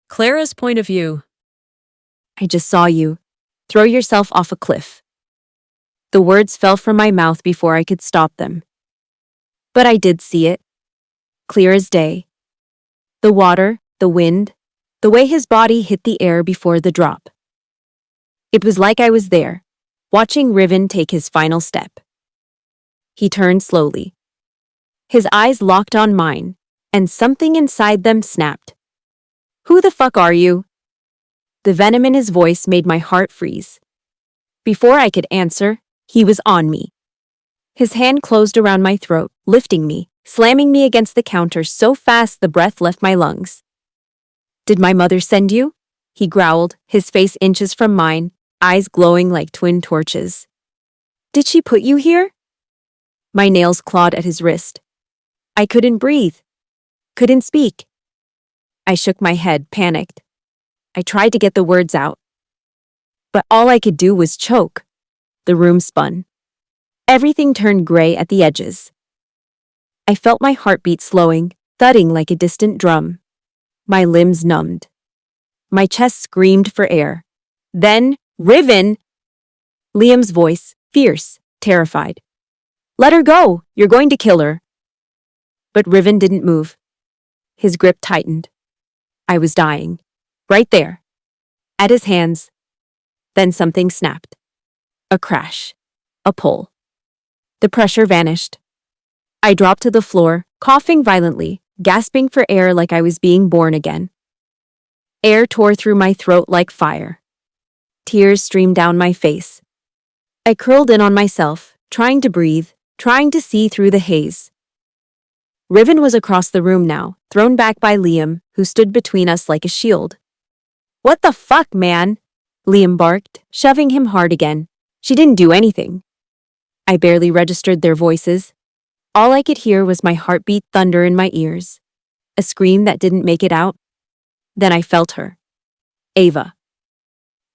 Clara's point of view. I just saw you. Throw yourself off a cliff. The words fell from my mouth before I could stop them. But I did see it. Clear as day. The water, the wind, the way his body hit the air before the drop. It was like I was there, watching Riven take his final step. He turned slowly. His eyes locked on mine, and something inside them snapped. Who the fuck are you? The venom in his voice made my heart freeze. Before I could answer, he was on me. His hand closed around my throat, lifting me, slamming me against the counter so fast the breath left my lungs. Did my mother send you? He growled, his face inches from mine, eyes glowing like twin torches. Did she put you here? My nails clawed at his wrist. I couldn't breathe. Couldn't speak. I shook my head, panicked. I tried to get the words out. But all I could do was choke. The room spun. Everything turned gray at the edges. I felt my heartbeat slowing, thudding like a distant drum. My limbs numbed. My chest screamed for air. Then, Riven! Liam's voice, fierce, terrified. Let her go! You're going to kill her. But Riven didn't move. His grip tightened. I was dying. Right there. At his hands. Then something snapped. A crash. A pull. The pressure vanished. I dropped to the floor, coughing violently, gasping for air like I was being born again. Air tore through my throat like fire. Tears streamed down my face. I curled in on myself, trying to breathe, trying to see through the haze. Riven was across the room now, thrown back by Liam, who stood between us like a shield. What the fuck, man? Liam barked, shoving him hard again. She didn't do anything. I barely registered their voices. All I could hear was my heartbeat thunder in my ears. A scream that didn't make it out. Then I felt her. Ava.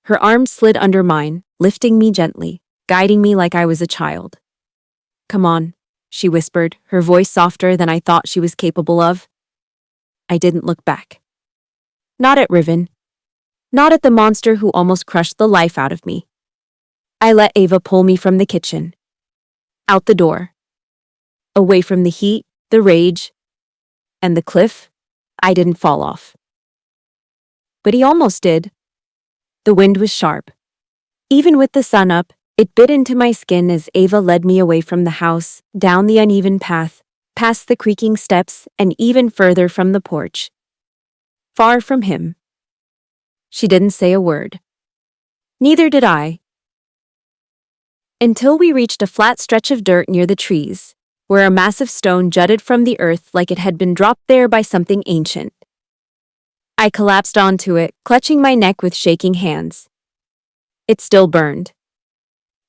Her arms slid under mine, lifting me gently, guiding me like I was a child. Come on, she whispered, her voice softer than I thought she was capable of. I didn't look back. Not at Riven. Not at the monster who almost crushed the life out of me. I let Ava pull me from the kitchen. Out the door. Away from the heat, the rage, and the cliff. I didn't fall off. But he almost did. The wind was sharp. Even with the sun up, it bit into my skin as Ava led me away from the house, down the uneven path, past the creaking steps, and even further from the porch. Far from him. She didn't say a word. Neither did I. Until we reached a flat stretch of dirt near the trees, where a massive stone jutted from the earth like it had been dropped there by something ancient. I collapsed onto it, clutching my neck with shaking hands. It still burned.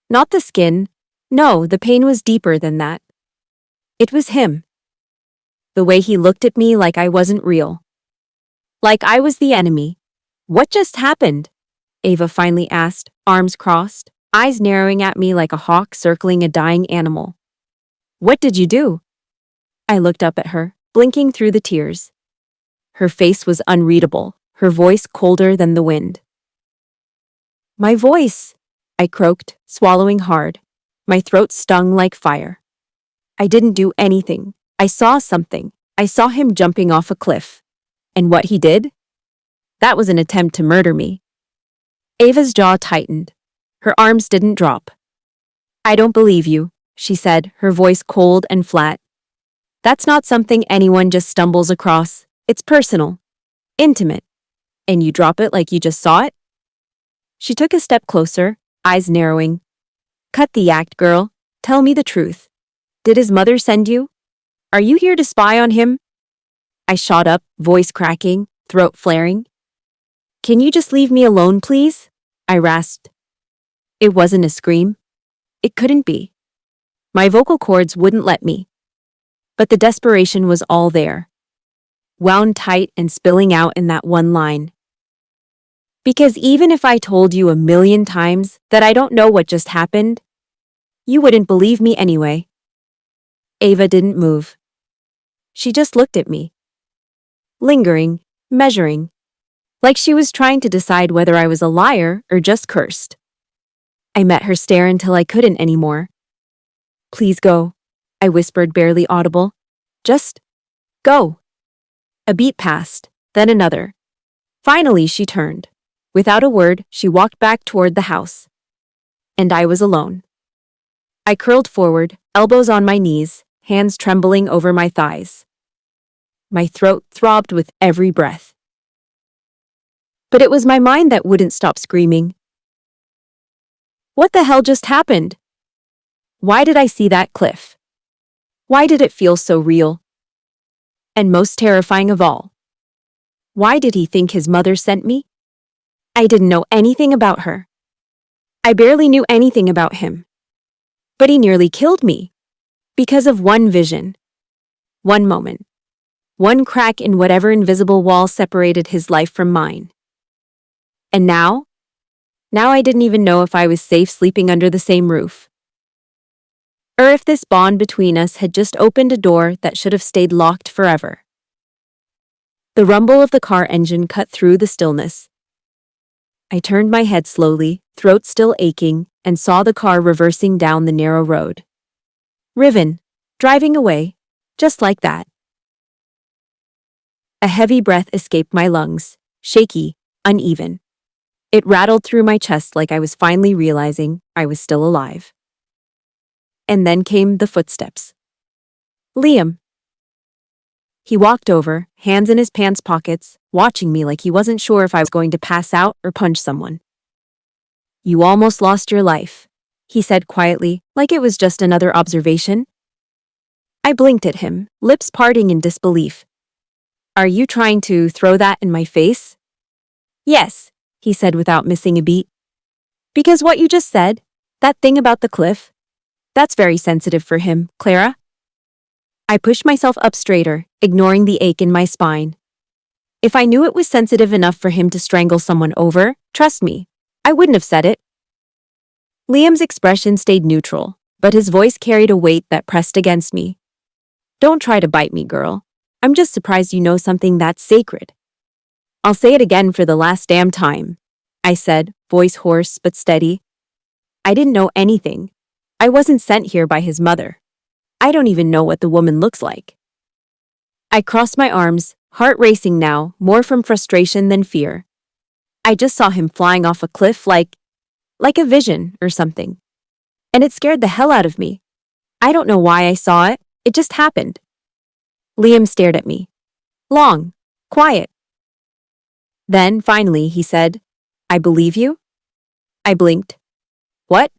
Not the skin. No, the pain was deeper than that. It was him. The way he looked at me like I wasn't real. Like I was the enemy. What just happened? Ava finally asked, arms crossed, eyes narrowing at me like a hawk circling a dying animal. What did you do? I looked up at her, blinking through the tears. Her face was unreadable, her voice colder than the wind. My voice, I croaked, swallowing hard. My throat stung like fire. I didn't do anything. I saw something. I saw him jumping off a cliff. And what he did? That was an attempt to murder me. Ava's jaw tightened. Her arms didn't drop. I don't believe you, she said, her voice cold and flat. That's not something anyone just stumbles across. It's personal. Intimate. And you drop it like you just saw it? She took a step closer, eyes narrowing. Cut the act, girl. Tell me the truth. Did his mother send you? Are you here to spy on him? I shot up, voice cracking, throat flaring. Can you just leave me alone, please? I rasped. It wasn't a scream. It couldn't be. My vocal cords wouldn't let me. But the desperation was all there. Wound tight and spilling out in that one line. Because even if I told you 1,000,000 times that I don't know what just happened, you wouldn't believe me anyway. Ava didn't move. She just looked at me. Lingering, measuring. like she was trying to decide whether I was a liar or just cursed. I met her stare until I couldn't anymore. "Please go," I whispered, barely audible. "Just go." A beat passed, then another. Finally, she turned. Without a word, she walked back toward the house. And I was alone. I curled forward, elbows on my knees, hands trembling over my thighs. My throat throbbed with every breath. But it was my mind that wouldn't stop screaming. What the hell just happened? Why did I see that cliff? Why did it feel so real? And most terrifying of all, why did he think his mother sent me? I didn't know anything about her. I barely knew anything about him. But he nearly killed me. Because of one vision. One moment. One crack in whatever invisible wall separated his life from mine. And now? Now I didn't even know if I was safe sleeping under the same roof. Or if this bond between us had just opened a door that should have stayed locked forever. The rumble of the car engine cut through the stillness. I turned my head slowly, throat still aching, and saw the car reversing down the narrow road. Riven, driving away, just like that. A heavy breath escaped my lungs, shaky, uneven. It rattled through my chest like I was finally realizing I was still alive. And then came the footsteps. Liam. He walked over, hands in his pants pockets, watching me like he wasn't sure if I was going to pass out or punch someone. "You almost lost your life," he said quietly, like it was just another observation. I blinked at him, lips parting in disbelief. "Are you trying to throw that in my face?" "Yes," he said without missing a beat. "Because what you just said, that thing about the cliff, that's very sensitive for him, Clara." I pushed myself up straighter, ignoring the ache in my spine. If I knew it was sensitive enough for him to strangle someone over, trust me, I wouldn't have said it. Liam's expression stayed neutral, but his voice carried a weight that pressed against me. "Don't try to bite me, girl. I'm just surprised you know something that's sacred." "I'll say it again for the last damn time," I said, voice hoarse but steady. "I didn't know anything. I wasn't sent here by his mother. I don't even know what the woman looks like." I crossed my arms, heart racing now, more from frustration than fear. I just saw him flying off a cliff like a vision or something. And it scared the hell out of me. I don't know why I saw it, it just happened. Liam stared at me. Long, quiet. Then, finally, he said, "I believe you?" I blinked. "What?"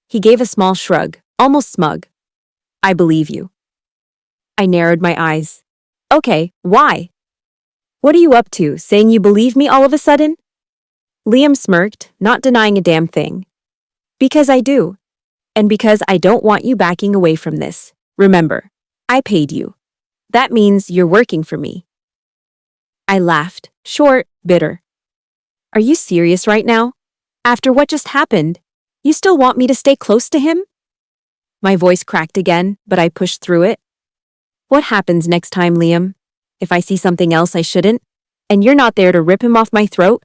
He gave a small shrug, almost smug. "I believe you." I narrowed my eyes. "Okay, why? What are you up to, saying you believe me all of a sudden?" Liam smirked, not denying a damn thing. "Because I do. And because I don't want you backing away from this. Remember, I paid you. That means you're working for me." I laughed, short, bitter. "Are you serious right now? After what just happened, you still want me to stay close to him?" My voice cracked again, but I pushed through it. "What happens next time, Liam? If I see something else I shouldn't, and you're not there to rip him off my throat?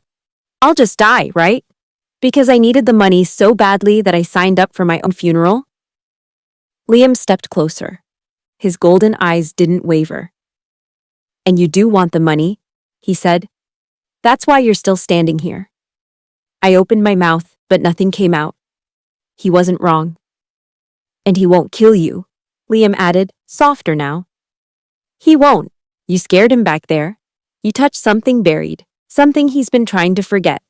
I'll just die, right? Because I needed the money so badly that I signed up for my own funeral?" Liam stepped closer. His golden eyes didn't waver. "And you do want the money," he said. "That's why you're still standing here." I opened my mouth, but nothing came out. He wasn't wrong. "And he won't kill you," Liam added, softer now. "He won't. You scared him back there. You touched something buried, something he's been trying to forget."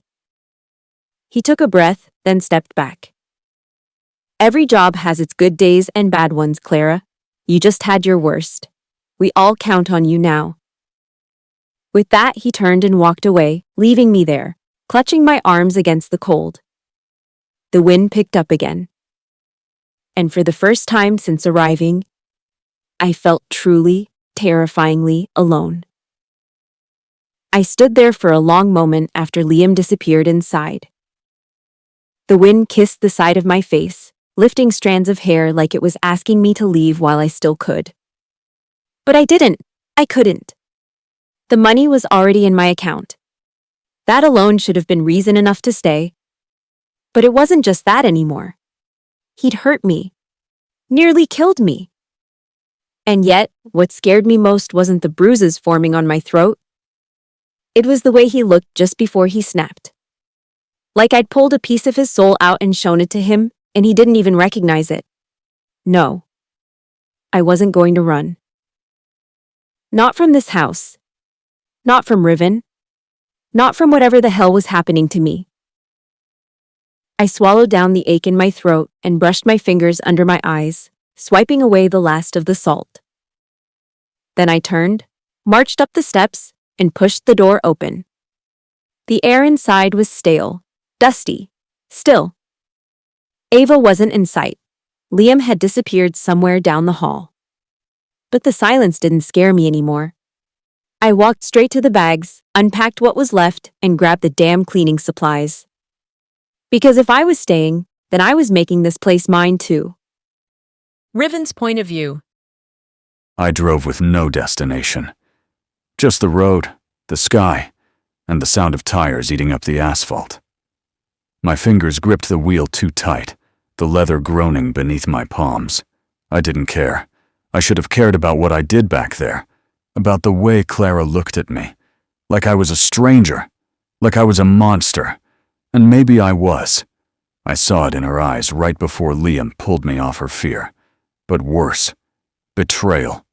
He took a breath, then stepped back. "Every job has its good days and bad ones, Clara. You just had your worst. We all count on you now." With that, he turned and walked away, leaving me there, clutching my arms against the cold. The wind picked up again. And for the first time since arriving, I felt truly, terrifyingly alone. I stood there for a long moment after Liam disappeared inside. The wind kissed the side of my face, lifting strands of hair like it was asking me to leave while I still could. But I didn't. I couldn't. The money was already in my account. That alone should have been reason enough to stay. But it wasn't just that anymore. He'd hurt me. Nearly killed me. And yet, what scared me most wasn't the bruises forming on my throat. It was the way he looked just before he snapped. Like I'd pulled a piece of his soul out and shown it to him, and he didn't even recognize it. No. I wasn't going to run. Not from this house. Not from Riven. Not from whatever the hell was happening to me. I swallowed down the ache in my throat and brushed my fingers under my eyes, swiping away the last of the salt. Then I turned, marched up the steps, and pushed the door open. The air inside was stale, dusty, still. Ava wasn't in sight. Liam had disappeared somewhere down the hall. But the silence didn't scare me anymore. I walked straight to the bags, unpacked what was left, and grabbed the damn cleaning supplies. Because if I was staying, then I was making this place mine too. Riven's point of view. I drove with no destination. Just the road, the sky, and the sound of tires eating up the asphalt. My fingers gripped the wheel too tight, the leather groaning beneath my palms. I didn't care. I should have cared about what I did back there, about the way Clara looked at me, like I was a stranger, like I was a monster. And maybe I was. I saw it in her eyes right before Liam pulled me off her fear. But worse, betrayal.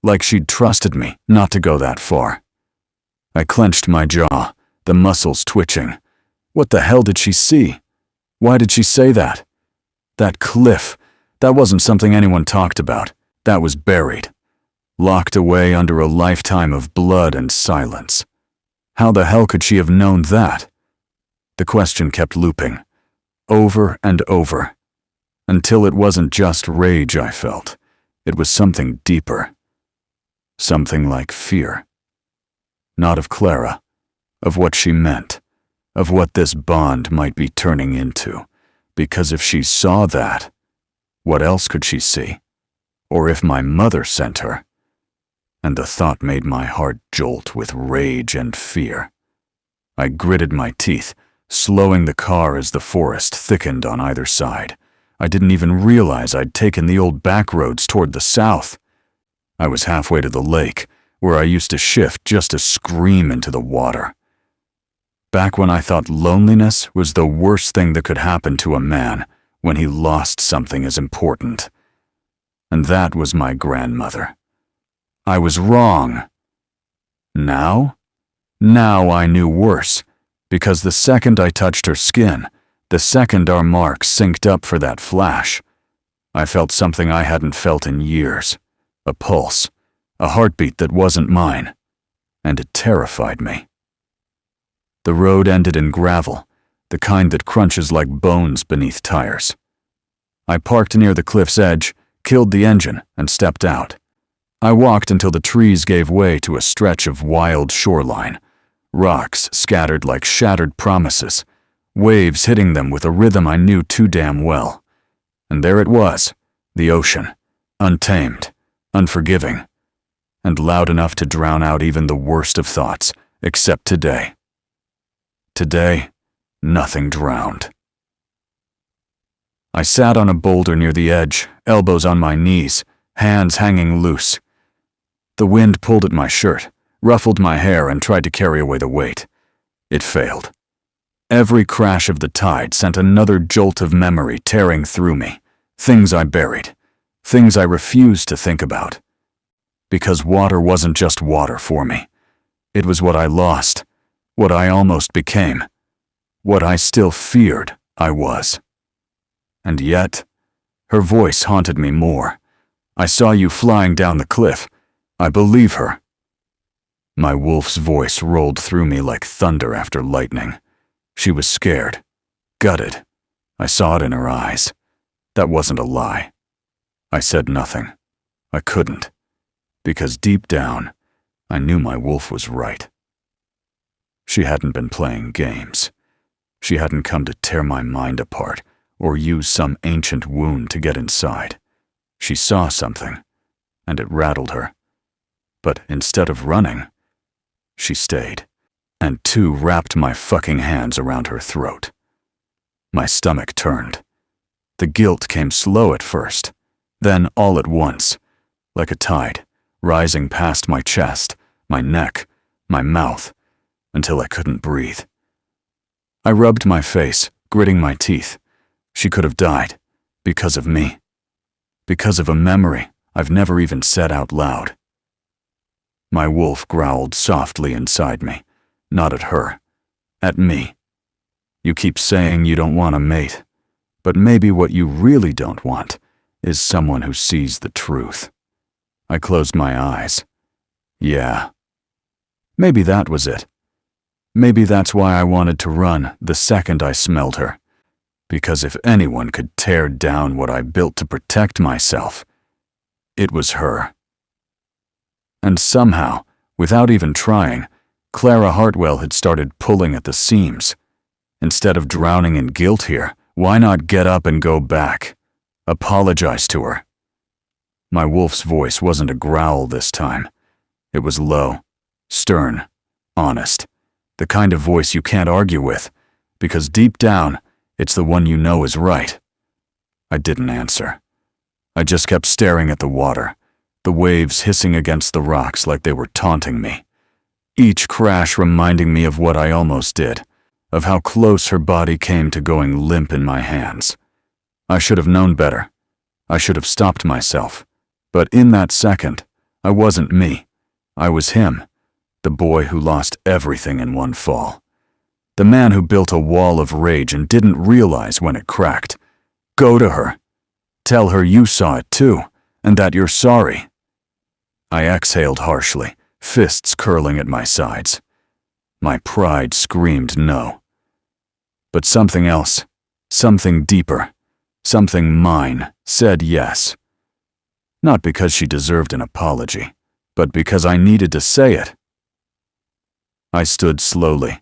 Like she'd trusted me not to go that far. I clenched my jaw, the muscles twitching. What the hell did she see? Why did she say that? That cliff, that wasn't something anyone talked about. That was buried. Locked away under a lifetime of blood and silence. How the hell could she have known that? The question kept looping, over and over, until it wasn't just rage I felt. It was something deeper. Something like fear. Not of Clara, of what she meant, of what this bond might be turning into. Because if she saw that, what else could she see? Or if my mother sent her? And the thought made my heart jolt with rage and fear. I gritted my teeth, slowing the car as the forest thickened on either side. I didn't even realize I'd taken the old back roads toward the south. I was halfway to the lake, where I used to shift just to scream into the water. Back when I thought loneliness was the worst thing that could happen to a man when he lost something as important. And that was my grandmother. I was wrong. Now? Now I knew worse. Because the second I touched her skin, the second our marks synced up for that flash, I felt something I hadn't felt in years. A pulse, a heartbeat that wasn't mine, and it terrified me. The road ended in gravel, the kind that crunches like bones beneath tires. I parked near the cliff's edge, killed the engine, and stepped out. I walked until the trees gave way to a stretch of wild shoreline. Rocks scattered like shattered promises, waves hitting them with a rhythm I knew too damn well. And there it was, the ocean, untamed, unforgiving, and loud enough to drown out even the worst of thoughts, except today. Today, nothing drowned. I sat on a boulder near the edge, elbows on my knees, hands hanging loose. The wind pulled at my shirt, ruffled my hair, and tried to carry away the weight. It failed. Every crash of the tide sent another jolt of memory tearing through me, things I buried, things I refused to think about. Because water wasn't just water for me. It was what I lost, what I almost became, what I still feared I was. And yet, her voice haunted me more. I saw you flying down the cliff. I believe her. My wolf's voice rolled through me like thunder after lightning. She was scared, gutted. I saw it in her eyes. That wasn't a lie. I said nothing. I couldn't. Because deep down, I knew my wolf was right. She hadn't been playing games. She hadn't come to tear my mind apart or use some ancient wound to get inside. She saw something, and it rattled her. But instead of running, she stayed. and two wrapped my fucking hands around her throat. My stomach turned. The guilt came slow at first, then all at once, like a tide, rising past my chest, my neck, my mouth, until I couldn't breathe. I rubbed my face, gritting my teeth. She could have died, because of me. Because of a memory I've never even said out loud. My wolf growled softly inside me, not at her, at me. You keep saying you don't want a mate, but maybe what you really don't want is someone who sees the truth. I closed my eyes. Yeah. Maybe that was it. Maybe that's why I wanted to run the second I smelled her. Because if anyone could tear down what I built to protect myself, it was her. And somehow, without even trying, Clara Hartwell had started pulling at the seams. Instead of drowning in guilt here, why not get up and go back? Apologize to her. My wolf's voice wasn't a growl this time. It was low, stern, honest. The kind of voice you can't argue with, because deep down, it's the one you know is right. I didn't answer. I just kept staring at the water, the waves hissing against the rocks like they were taunting me. Each crash reminding me of what I almost did, of how close her body came to going limp in my hands. I should have known better. I should have stopped myself. But in that second, I wasn't me. I was him, the boy who lost everything in one fall. The man who built a wall of rage and didn't realize when it cracked. Go to her. Tell her you saw it too, and that you're sorry. I exhaled harshly, fists curling at my sides. My pride screamed no. But something else, something deeper, something mine, said yes. Not because she deserved an apology, but because I needed to say it. I stood slowly,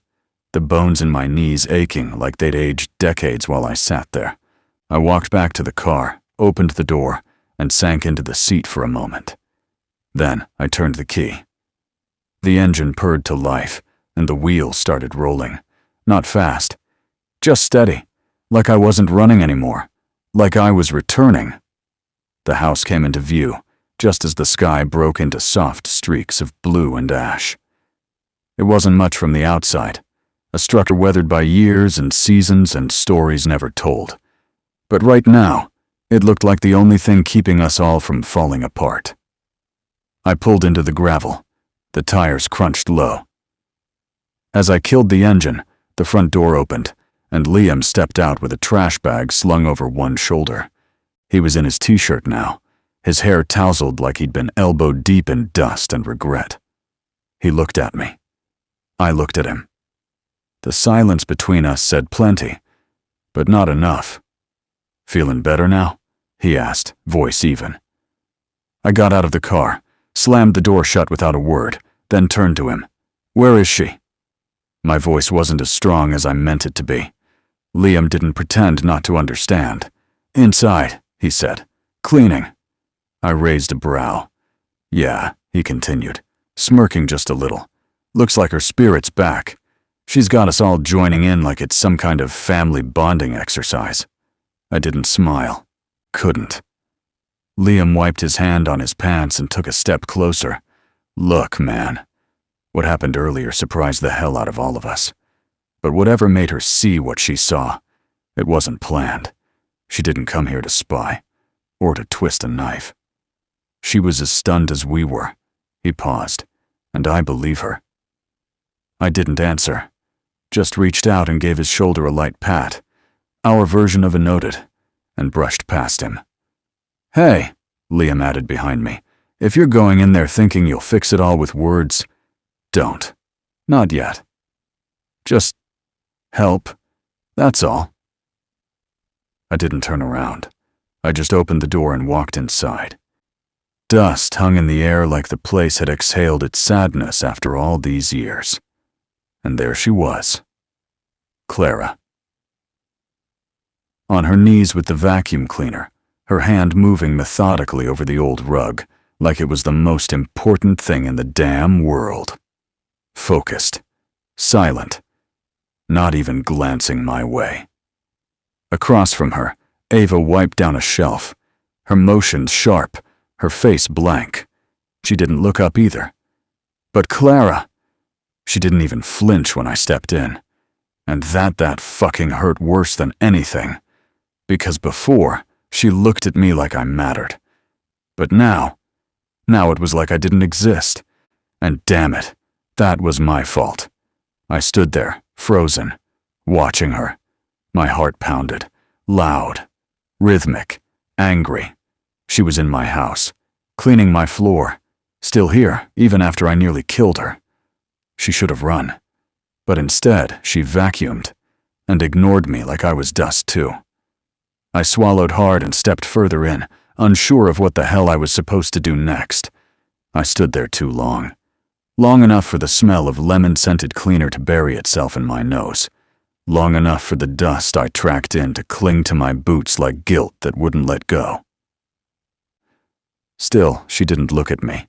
the bones in my knees aching like they'd aged decades while I sat there. I walked back to the car, opened the door, and sank into the seat for a moment. Then I turned the key. The engine purred to life, and the wheels started rolling. Not fast, just steady, like I wasn't running anymore, like I was returning. The house came into view, just as the sky broke into soft streaks of blue and ash. It wasn't much from the outside, a structure weathered by years and seasons and stories never told. But right now, it looked like the only thing keeping us all from falling apart. I pulled into the gravel. The tires crunched low. As I killed the engine, the front door opened, and Liam stepped out with a trash bag slung over one shoulder. He was in his t-shirt now, his hair tousled like he'd been elbow deep in dust and regret. He looked at me. I looked at him. The silence between us said plenty, but not enough. "Feeling better now?" he asked, voice even. I got out of the car, slammed the door shut without a word, then turned to him. "Where is she?" My voice wasn't as strong as I meant it to be. Liam didn't pretend not to understand. "Inside," he said. "Cleaning." I raised a brow. "Yeah," he continued, smirking just a little. "Looks like her spirit's back. She's got us all joining in like it's some kind of family bonding exercise." I didn't smile. Couldn't. Liam wiped his hand on his pants and took a step closer. "Look, man. What happened earlier surprised the hell out of all of us. But whatever made her see what she saw, it wasn't planned. She didn't come here to spy, or to twist a knife. She was as stunned as we were." He paused, and I believe her. I didn't answer, just reached out and gave his shoulder a light pat, our version of a noted, and brushed past him. "Hey," Liam added behind me, "if you're going in there thinking you'll fix it all with words, don't. Not yet. Just help. That's all." I didn't turn around. I just opened the door and walked inside. Dust hung in the air like the place had exhaled its sadness after all these years. And there she was. Clara. On her knees with the vacuum cleaner, her hand moving methodically over the old rug, like it was the most important thing in the damn world. Focused, silent, not even glancing my way. Across from her, Ava wiped down a shelf, her motions sharp, her face blank. She didn't look up either. But Clara, she didn't even flinch when I stepped in. And that fucking hurt worse than anything. Because before, she looked at me like I mattered. But now it was like I didn't exist. And damn it, that was my fault. I stood there, frozen, watching her. My heart pounded, loud, rhythmic, angry. She was in my house, cleaning my floor, still here, even after I nearly killed her. She should have run. But instead, she vacuumed and ignored me like I was dust too. I swallowed hard and stepped further in, unsure of what the hell I was supposed to do next. I stood there too long. Long enough for the smell of lemon-scented cleaner to bury itself in my nose. Long enough for the dust I tracked in to cling to my boots like guilt that wouldn't let go. Still, she didn't look at me.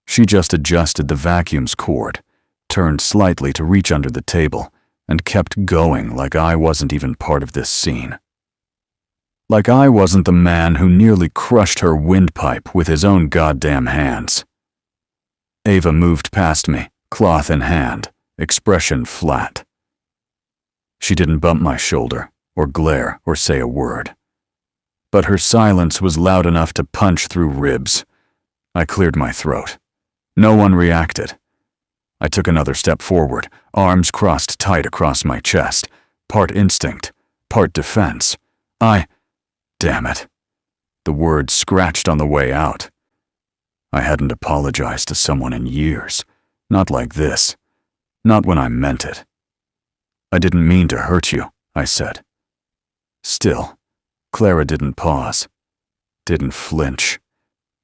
She just adjusted the vacuum's cord, turned slightly to reach under the table, and kept going like I wasn't even part of this scene. Like I wasn't the man who nearly crushed her windpipe with his own goddamn hands. Ava moved past me, cloth in hand, expression flat. She didn't bump my shoulder, or glare, or say a word. But her silence was loud enough to punch through ribs. I cleared my throat. No one reacted. I took another step forward, arms crossed tight across my chest, part instinct, part defense. Damn it. The words scratched on the way out. I hadn't apologized to someone in years. Not like this. Not when I meant it. I didn't mean to hurt you, I said. Still, Clara didn't pause. Didn't flinch.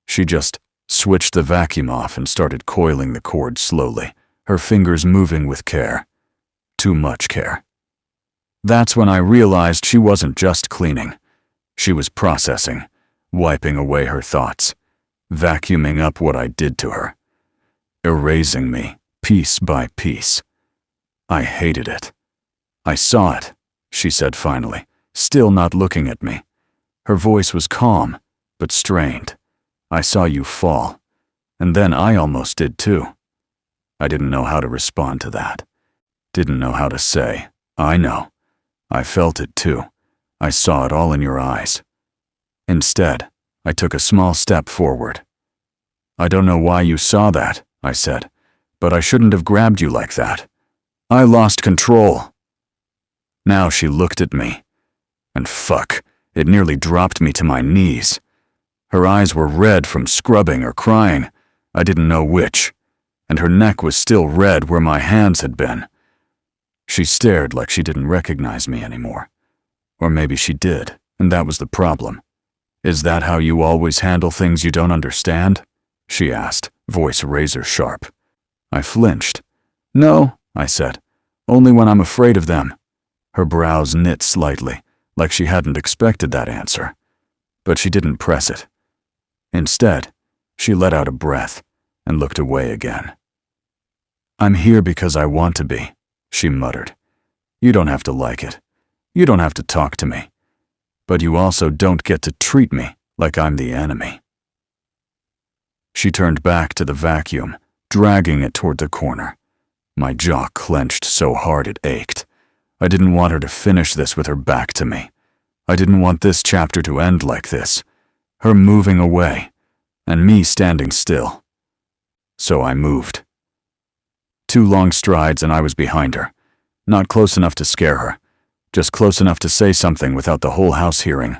She just switched the vacuum off and started coiling the cord slowly, her fingers moving with care. Too much care. That's when I realized she wasn't just cleaning. She was processing, wiping away her thoughts, vacuuming up what I did to her, erasing me piece by piece. I hated it. I saw it, she said finally, still not looking at me. Her voice was calm, but strained. I saw you fall, and then I almost did too. I didn't know how to respond to that. Didn't know how to say, I know. I felt it too. I saw it all in your eyes. Instead, I took a small step forward. I don't know why you saw that, I said, but I shouldn't have grabbed you like that. I lost control. Now she looked at me, and fuck, it nearly dropped me to my knees. Her eyes were red from scrubbing or crying, I didn't know which, and her neck was still red where my hands had been. She stared like she didn't recognize me anymore. Or maybe she did, and that was the problem. Is that how you always handle things you don't understand? She asked, voice razor sharp. I flinched. No, I said, only when I'm afraid of them. Her brows knit slightly, like she hadn't expected that answer. But she didn't press it. Instead, she let out a breath and looked away again. I'm here because I want to be, she muttered. You don't have to like it. You don't have to talk to me. But you also don't get to treat me like I'm the enemy. She turned back to the vacuum, dragging it toward the corner. My jaw clenched so hard it ached. I didn't want her to finish this with her back to me. I didn't want this chapter to end like this. Her moving away, and me standing still. So I moved. 2 long strides and I was behind her. Not close enough to scare her. Just close enough to say something without the whole house hearing.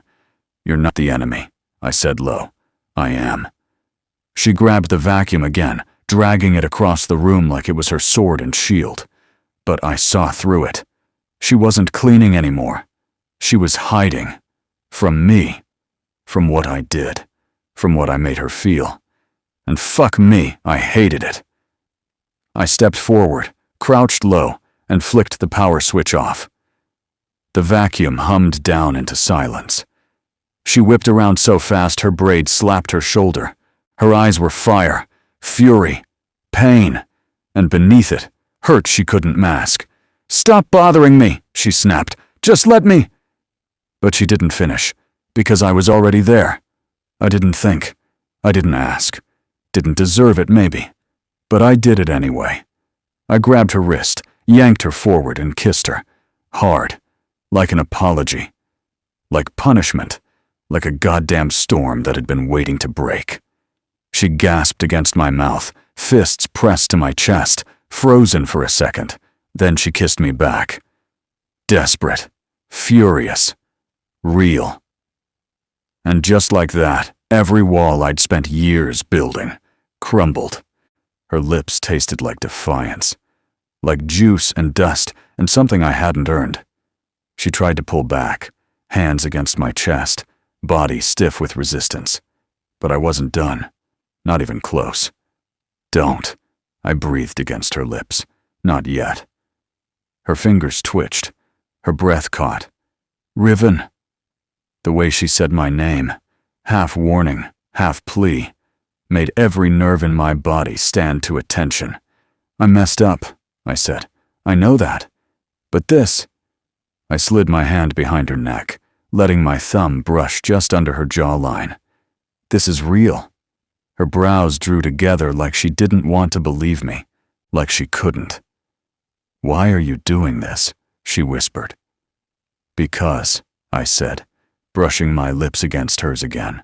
You're not the enemy, I said low. I am. She grabbed the vacuum again, dragging it across the room like it was her sword and shield. But I saw through it. She wasn't cleaning anymore. She was hiding. From me. From what I did. From what I made her feel. And fuck me, I hated it. I stepped forward, crouched low, and flicked the power switch off. The vacuum hummed down into silence. She whipped around so fast her braid slapped her shoulder. Her eyes were fire, fury, pain, and beneath it, hurt she couldn't mask. "Stop bothering me," she snapped. "Just let me—" But she didn't finish, because I was already there. I didn't think. I didn't ask. Didn't deserve it, maybe. But I did it anyway. I grabbed her wrist, yanked her forward, and kissed her. Hard. Like an apology. Like punishment. Like a goddamn storm that had been waiting to break. She gasped against my mouth, fists pressed to my chest, frozen for a second. Then she kissed me back. Desperate. Furious. Real. And just like that, every wall I'd spent years building crumbled. Her lips tasted like defiance. Like juice and dust and something I hadn't earned. She tried to pull back, hands against my chest, body stiff with resistance. But I wasn't done. Not even close. "Don't," I breathed against her lips. "Not yet." Her fingers twitched. Her breath caught. "Riven." The way she said my name, half warning, half plea, made every nerve in my body stand to attention. "I messed up," I said. "I know that. But this—" I slid my hand behind her neck, letting my thumb brush just under her jawline. "This is real." Her brows drew together like she didn't want to believe me, like she couldn't. "Why are you doing this?" she whispered. "Because," I said, brushing my lips against hers again.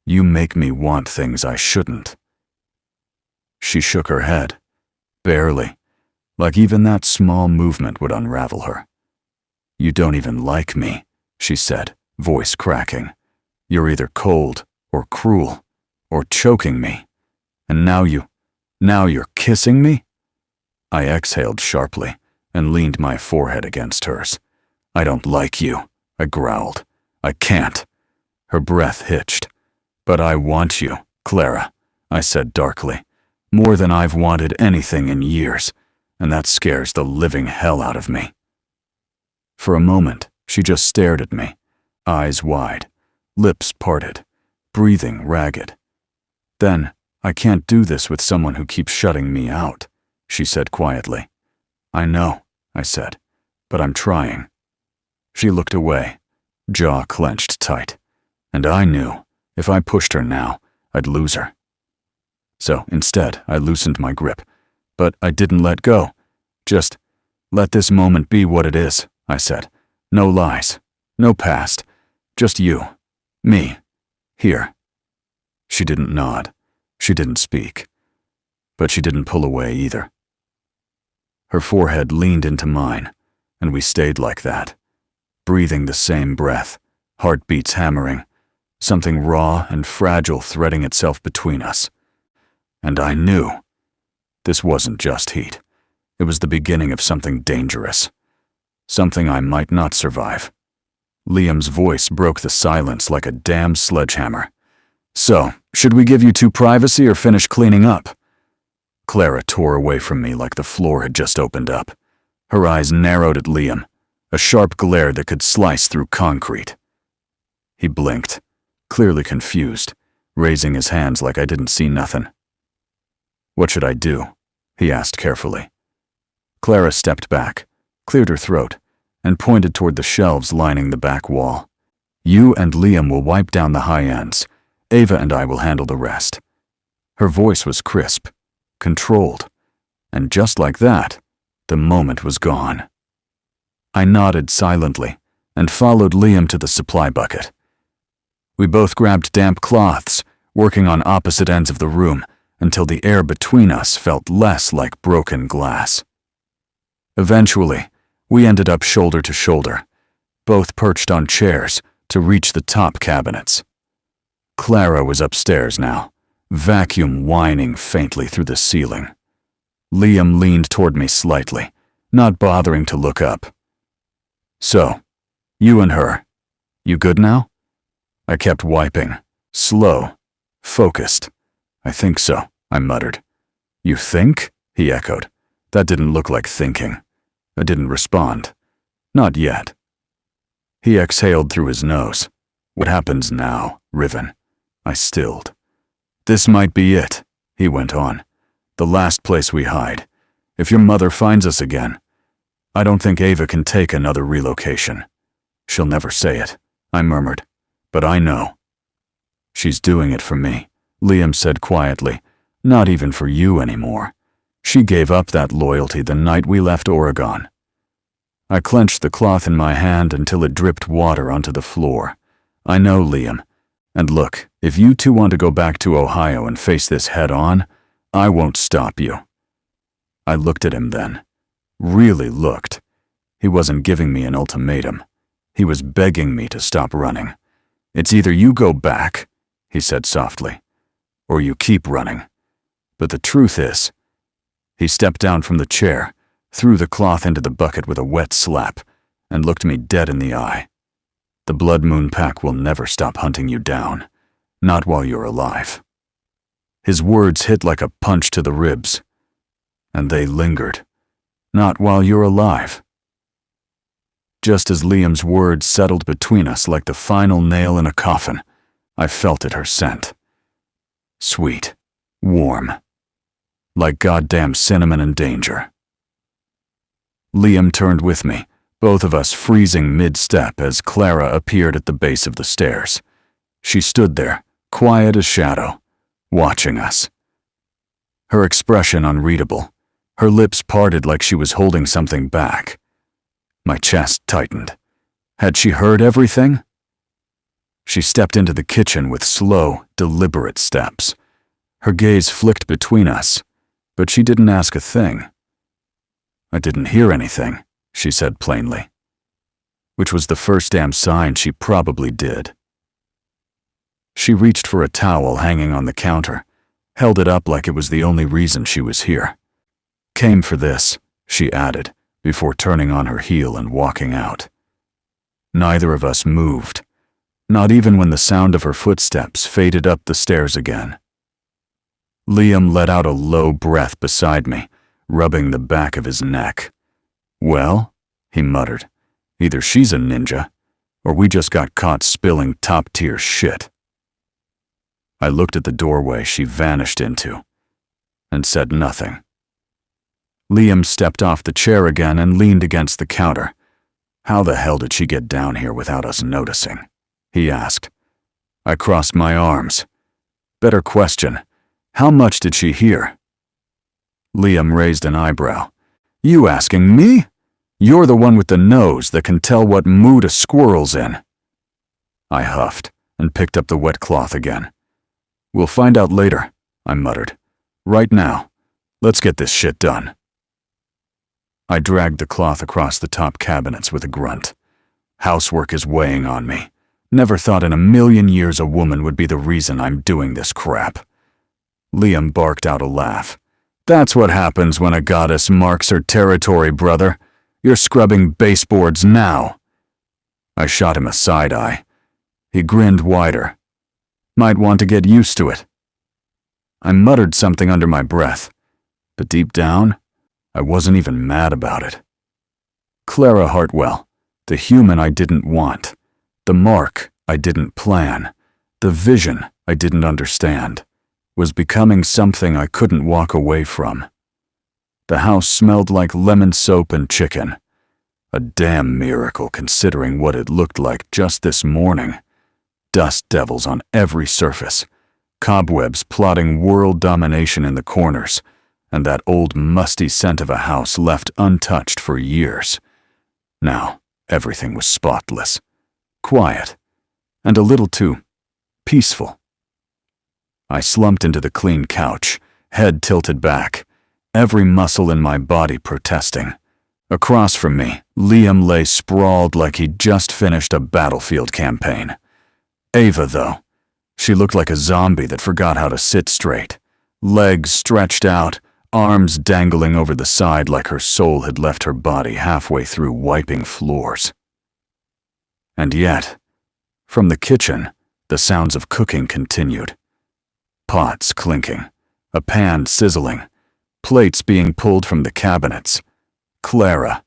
"You make me want things I shouldn't." She shook her head. Barely. Like even that small movement would unravel her. "You don't even like me," she said, voice cracking. "You're either cold or cruel or choking me. And now you're kissing me?" I exhaled sharply and leaned my forehead against hers. "I don't like you," I growled. "I can't." Her breath hitched. "But I want you, Clara," I said darkly. "More than I've wanted anything in years, and that scares the living hell out of me." For a moment, she just stared at me, eyes wide, lips parted, breathing ragged. Then, "I can't do this with someone who keeps shutting me out," she said quietly. "I know," I said, "but I'm trying." She looked away, jaw clenched tight, and I knew if I pushed her now, I'd lose her. So instead, I loosened my grip, but I didn't let go. "Just let this moment be what it is," I said. "No lies, no past, just you, me, here." She didn't nod. She didn't speak. But she didn't pull away either. Her forehead leaned into mine, and we stayed like that, breathing the same breath, heartbeats hammering, something raw and fragile threading itself between us. And I knew. This wasn't just heat. It was the beginning of something dangerous. Something I might not survive. Liam's voice broke the silence like a damn sledgehammer. "So, should we give you two privacy or finish cleaning up?" Clara tore away from me like the floor had just opened up. Her eyes narrowed at Liam, a sharp glare that could slice through concrete. He blinked, clearly confused, raising his hands like I didn't see nothing. "What should I do?" he asked carefully. Clara stepped back, cleared her throat, and pointed toward the shelves lining the back wall. "You and Liam will wipe down the high ends. Ava and I will handle the rest." Her voice was crisp, controlled, and just like that, the moment was gone. I nodded silently and followed Liam to the supply bucket. We both grabbed damp cloths, working on opposite ends of the room until the air between us felt less like broken glass. Eventually, we ended up shoulder to shoulder, both perched on chairs to reach the top cabinets. Clara was upstairs now, vacuum whining faintly through the ceiling. Liam leaned toward me slightly, not bothering to look up. "So, you and her, you good now?" I kept wiping, slow, focused. "I think so," I muttered. "You think?" he echoed. That didn't look like thinking. I didn't respond. Not yet. He exhaled through his nose. "What happens now, Riven?" I stilled. "This might be it," he went on. "The last place we hide. If your mother finds us again, I don't think Ava can take another relocation. She'll never say it, I murmured, but I know. She's doing it for me, Liam said quietly, not even for you anymore. She gave up that loyalty the night we left Oregon. I clenched the cloth in my hand until it dripped water onto the floor. I know, Liam. And look, if you two want to go back to Ohio and face this head on, I won't stop you. I looked at him then. Really looked. He wasn't giving me an ultimatum. He was begging me to stop running. It's either you go back, he said softly, or you keep running. But the truth is, he stepped down from the chair, threw the cloth into the bucket with a wet slap, and looked me dead in the eye. The Blood Moon Pack will never stop hunting you down, not while you're alive. His words hit like a punch to the ribs, and they lingered, not while you're alive. Just as Liam's words settled between us like the final nail in a coffin, I felt her scent. Sweet, warm, like goddamn cinnamon and danger. Liam turned with me, both of us freezing mid-step as Clara appeared at the base of the stairs. She stood there, quiet as shadow, watching us. Her expression unreadable, her lips parted like she was holding something back. My chest tightened. Had she heard everything? She stepped into the kitchen with slow, deliberate steps. Her gaze flicked between us, but she didn't ask a thing. I didn't hear anything, she said plainly, which was the first damn sign she probably did. She reached for a towel hanging on the counter, held it up like it was the only reason she was here. Came for this, she added, before turning on her heel and walking out. Neither of us moved, not even when the sound of her footsteps faded up the stairs again. Liam let out a low breath beside me, rubbing the back of his neck. Well, he muttered, either she's a ninja, or we just got caught spilling top-tier shit. I looked at the doorway she vanished into, and said nothing. Liam stepped off the chair again and leaned against the counter. How the hell did she get down here without us noticing? He asked. I crossed my arms. Better question, how much did she hear? Liam raised an eyebrow. You asking me? You're the one with the nose that can tell what mood a squirrel's in. I huffed and picked up the wet cloth again. We'll find out later, I muttered. Right now, let's get this shit done. I dragged the cloth across the top cabinets with a grunt. Housework is weighing on me. Never thought in a million years a woman would be the reason I'm doing this crap. Liam barked out a laugh. That's what happens when a goddess marks her territory, brother. You're scrubbing baseboards now. I shot him a side eye. He grinned wider. Might want to get used to it. I muttered something under my breath, but deep down, I wasn't even mad about it. Clara Hartwell, the human I didn't want, the mark I didn't plan, the vision I didn't understand, was becoming something I couldn't walk away from. The house smelled like lemon soap and chicken. A damn miracle considering what it looked like just this morning. Dust devils on every surface, cobwebs plotting world domination in the corners, and that old musty scent of a house left untouched for years. Now, everything was spotless, quiet, and a little too peaceful. I slumped into the clean couch, head tilted back, every muscle in my body protesting. Across from me, Liam lay sprawled like he'd just finished a battlefield campaign. Ava, though, she looked like a zombie that forgot how to sit straight, legs stretched out, arms dangling over the side like her soul had left her body halfway through wiping floors. And yet, from the kitchen, the sounds of cooking continued. Pots clinking, a pan sizzling, plates being pulled from the cabinets. Clara,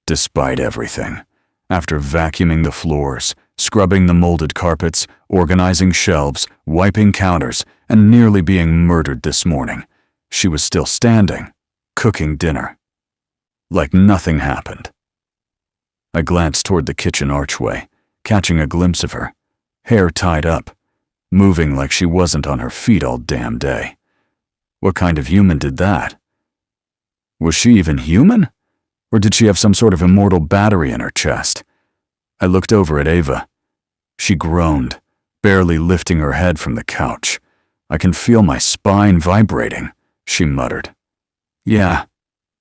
despite everything, after vacuuming the floors, scrubbing the molded carpets, organizing shelves, wiping counters, and nearly being murdered this morning, she was still standing, cooking dinner. Like nothing happened. I glanced toward the kitchen archway, catching a glimpse of her, hair tied up, moving like she wasn't on her feet all damn day. What kind of human did that? Was she even human? Or did she have some sort of immortal battery in her chest? I looked over at Ava. She groaned, barely lifting her head from the couch. I can feel my spine vibrating, she muttered. Yeah,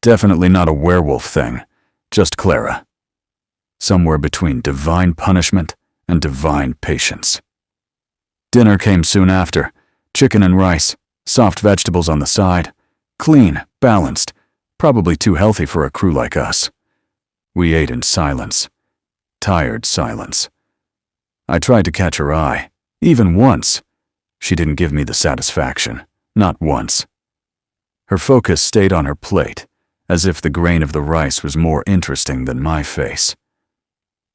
definitely not a werewolf thing, just Clara. Somewhere between divine punishment and divine patience. Dinner came soon after, chicken and rice, soft vegetables on the side, clean, balanced, probably too healthy for a crew like us. We ate in silence, tired silence. I tried to catch her eye, even once. She didn't give me the satisfaction, not once. Her focus stayed on her plate, as if the grain of the rice was more interesting than my face.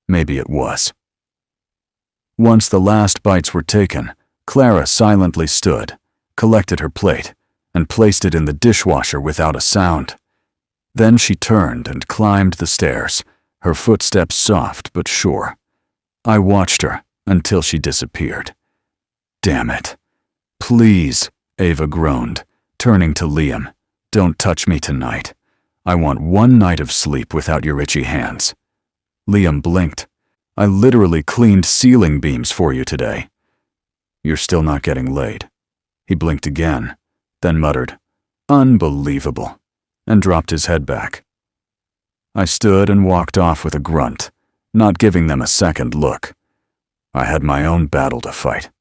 Maybe it was. Once the last bites were taken, Clara silently stood, collected her plate, and placed it in the dishwasher without a sound. Then she turned and climbed the stairs, her footsteps soft but sure. I watched her until she disappeared. Damn it. Please, Ava groaned, turning to Liam. Don't touch me tonight. I want one night of sleep without your itchy hands. Liam blinked. I literally cleaned ceiling beams for you today. You're still not getting laid. He blinked again, then muttered, Unbelievable, and dropped his head back. I stood and walked off with a grunt, not giving them a second look. I had my own battle to fight.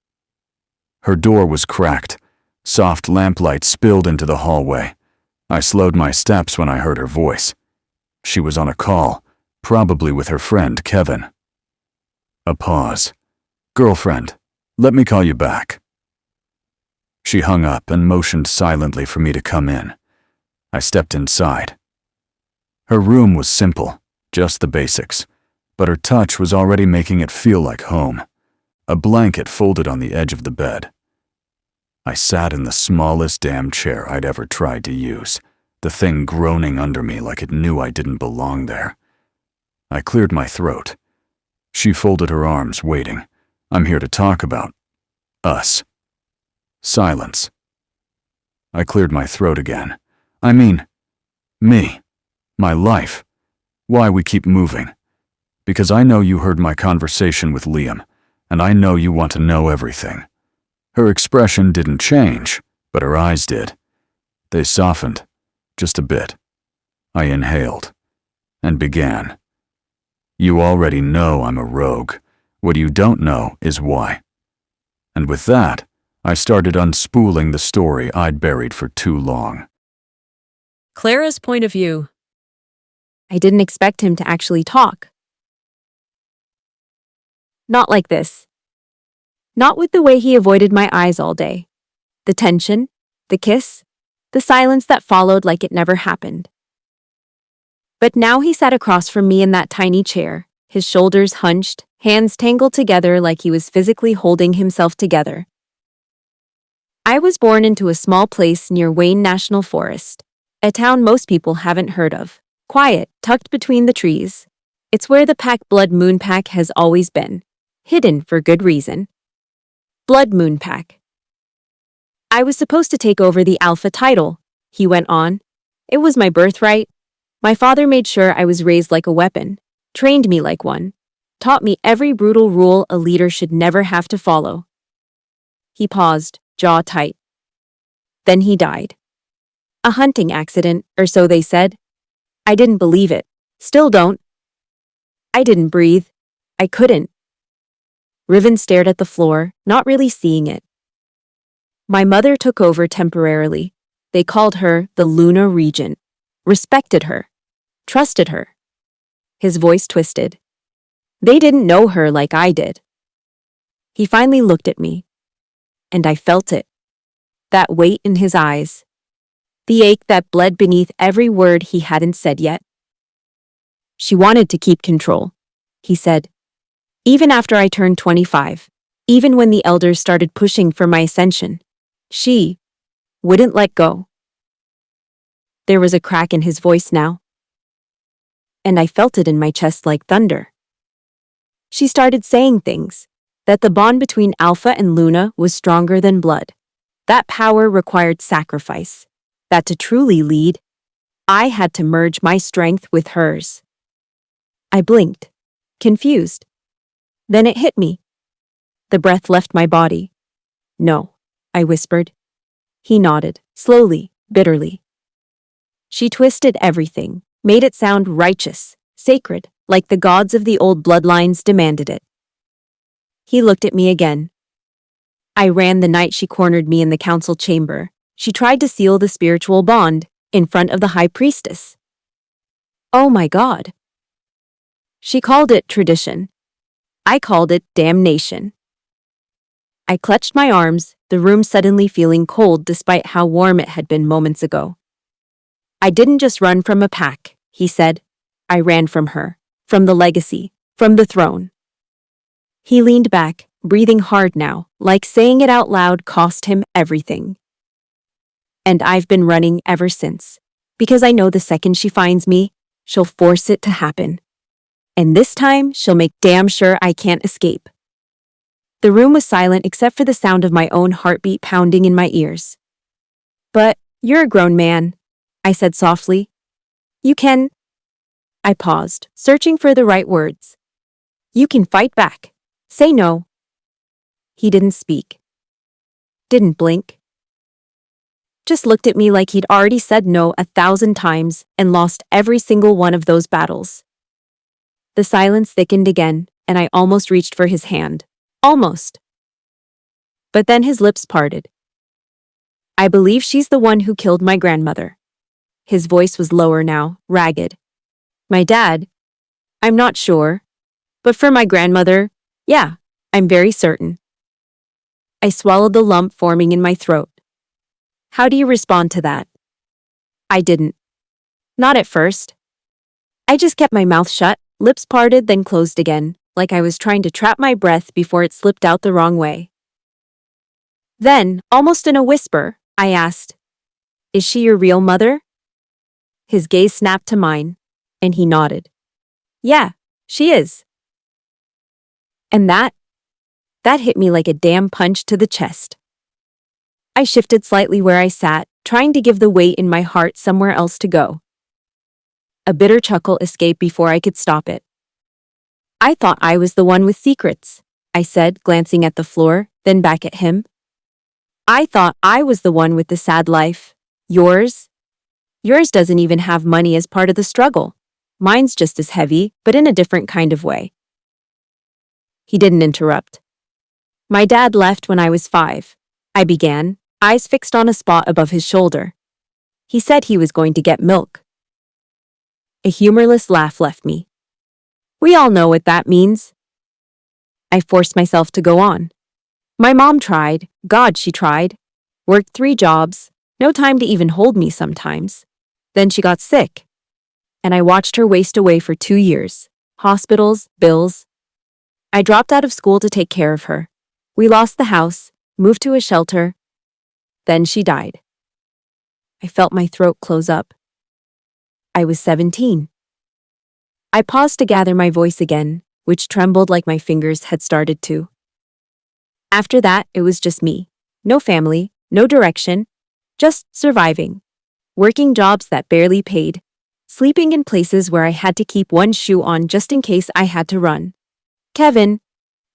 Her door was cracked. Soft lamplight spilled into the hallway. I slowed my steps when I heard her voice. She was on a call, probably with her friend Kevin. A pause. Girlfriend, let me call you back. She hung up and motioned silently for me to come in. I stepped inside. Her room was simple, just the basics, but her touch was already making it feel like home. A blanket folded on the edge of the bed. I sat in the smallest damn chair I'd ever tried to use, the thing groaning under me like it knew I didn't belong there. I cleared my throat. She folded her arms, waiting. I'm here to talk about us. Silence. I cleared my throat again. I mean, me. My life. Why we keep moving. Because I know you heard my conversation with Liam, and I know you want to know everything. Her expression didn't change, but her eyes did. They softened, just a bit. I inhaled, and began. You already know I'm a rogue. What you don't know is why. And with that, I started unspooling the story I'd buried for too long. Clara's point of view. I didn't expect him to actually talk. Not like this. Not with the way he avoided my eyes all day. The tension, the kiss, the silence that followed like it never happened. But now he sat across from me in that tiny chair, his shoulders hunched, hands tangled together like he was physically holding himself together. I was born into a small place near Wayne National Forest, a town most people haven't heard of. Quiet, tucked between the trees. It's where the pack Blood Moon Pack has always been. Hidden for good reason. Blood Moon Pack. I was supposed to take over the Alpha title, he went on. It was my birthright. My father made sure I was raised like a weapon, trained me like one, taught me every brutal rule a leader should never have to follow. He paused, jaw tight. Then he died. A hunting accident, or so they said. I didn't believe it. Still don't. I didn't breathe. I couldn't. Riven stared at the floor, not really seeing it. My mother took over temporarily. They called her the Luna Regent. Respected her. Trusted her. His voice twisted. They didn't know her like I did. He finally looked at me. And I felt it. That weight in his eyes. The ache that bled beneath every word he hadn't said yet. She wanted to keep control, he said. Even after I turned 25, even when the elders started pushing for my ascension, she wouldn't let go. There was a crack in his voice now, and I felt it in my chest like thunder. She started saying things, that the bond between Alpha and Luna was stronger than blood. That power required sacrifice. That to truly lead, I had to merge my strength with hers. I blinked, confused. Then it hit me. The breath left my body. No, I whispered. He nodded, slowly, bitterly. She twisted everything, made it sound righteous, sacred, like the gods of the old bloodlines demanded it. He looked at me again. I ran the night she cornered me in the council chamber. She tried to seal the spiritual bond in front of the high priestess. Oh my God. She called it tradition. I called it damnation. I clutched my arms, the room suddenly feeling cold despite how warm it had been moments ago. I didn't just run from a pack, he said. I ran from her, from the legacy, from the throne. He leaned back, breathing hard now, like saying it out loud cost him everything. And I've been running ever since, because I know the second she finds me, she'll force it to happen. And this time, she'll make damn sure I can't escape. The room was silent except for the sound of my own heartbeat pounding in my ears. But you're a grown man, I said softly. You can... I paused, searching for the right words. You can fight back. Say no. He didn't speak. Didn't blink. Just looked at me like he'd already said no 1,000 times and lost every single one of those battles. The silence thickened again, and I almost reached for his hand. Almost. But then his lips parted. I believe she's the one who killed my grandmother. His voice was lower now, ragged. My dad? I'm not sure. But for my grandmother, yeah, I'm very certain. I swallowed the lump forming in my throat. How do you respond to that? I didn't. Not at first. I just kept my mouth shut, lips parted then closed again, like I was trying to trap my breath before it slipped out the wrong way. Then, almost in a whisper, I asked, Is she your real mother? His gaze snapped to mine, and he nodded. Yeah, she is. And that hit me like a damn punch to the chest. I shifted slightly where I sat, trying to give the weight in my heart somewhere else to go. A bitter chuckle escaped before I could stop it. I thought I was the one with secrets, I said, glancing at the floor, then back at him. I thought I was the one with the sad life. Yours? Yours doesn't even have money as part of the struggle. Mine's just as heavy, but in a different kind of way. He didn't interrupt. My dad left when I was 5. I began, eyes fixed on a spot above his shoulder. He said he was going to get milk. A humorless laugh left me. We all know what that means. I forced myself to go on. My mom tried. God, she tried. Worked 3 jobs. No time to even hold me sometimes. Then she got sick. And I watched her waste away for 2 years. Hospitals, bills. I dropped out of school to take care of her. We lost the house, moved to a shelter. Then she died. I felt my throat close up. I was 17. I paused to gather my voice again, which trembled like my fingers had started to. After that, it was just me. No family, no direction, just surviving. Working jobs that barely paid, sleeping in places where I had to keep one shoe on just in case I had to run. Kevin.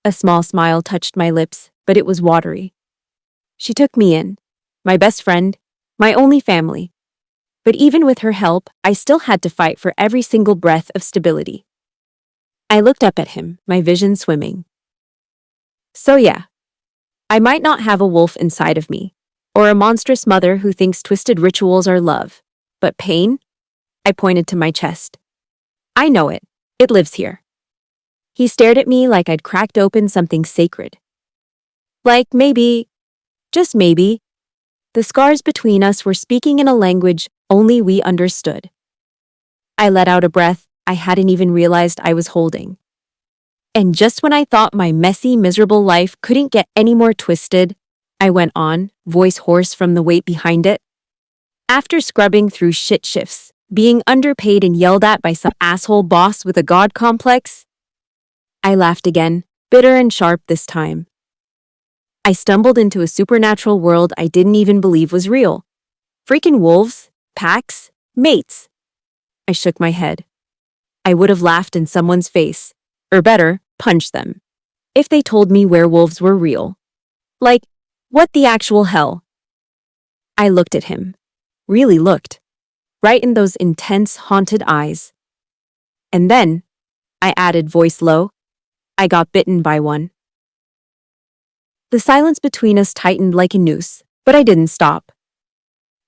A small smile touched my lips, but it was watery. She took me in. My best friend, my only family. But even with her help, I still had to fight for every single breath of stability. I looked up at him, my vision swimming. So yeah, I might not have a wolf inside of me, or a monstrous mother who thinks twisted rituals are love, but pain? I pointed to my chest. I know it. It lives here. He stared at me like I'd cracked open something sacred. Like maybe, just maybe, the scars between us were speaking in a language only we understood. I let out a breath I hadn't even realized I was holding. And just when I thought my messy, miserable life couldn't get any more twisted, I went on, voice hoarse from the weight behind it. After scrubbing through shit shifts, being underpaid and yelled at by some asshole boss with a god complex, I laughed again, bitter and sharp this time. I stumbled into a supernatural world I didn't even believe was real. Freaking wolves, packs, mates. I shook my head. I would have laughed in someone's face, or better, punched them, if they told me werewolves were real. Like, what the actual hell? I looked at him. Really looked. Right in those intense, haunted eyes. And then, I added, voice low, I got bitten by one. The silence between us tightened like a noose, but I didn't stop.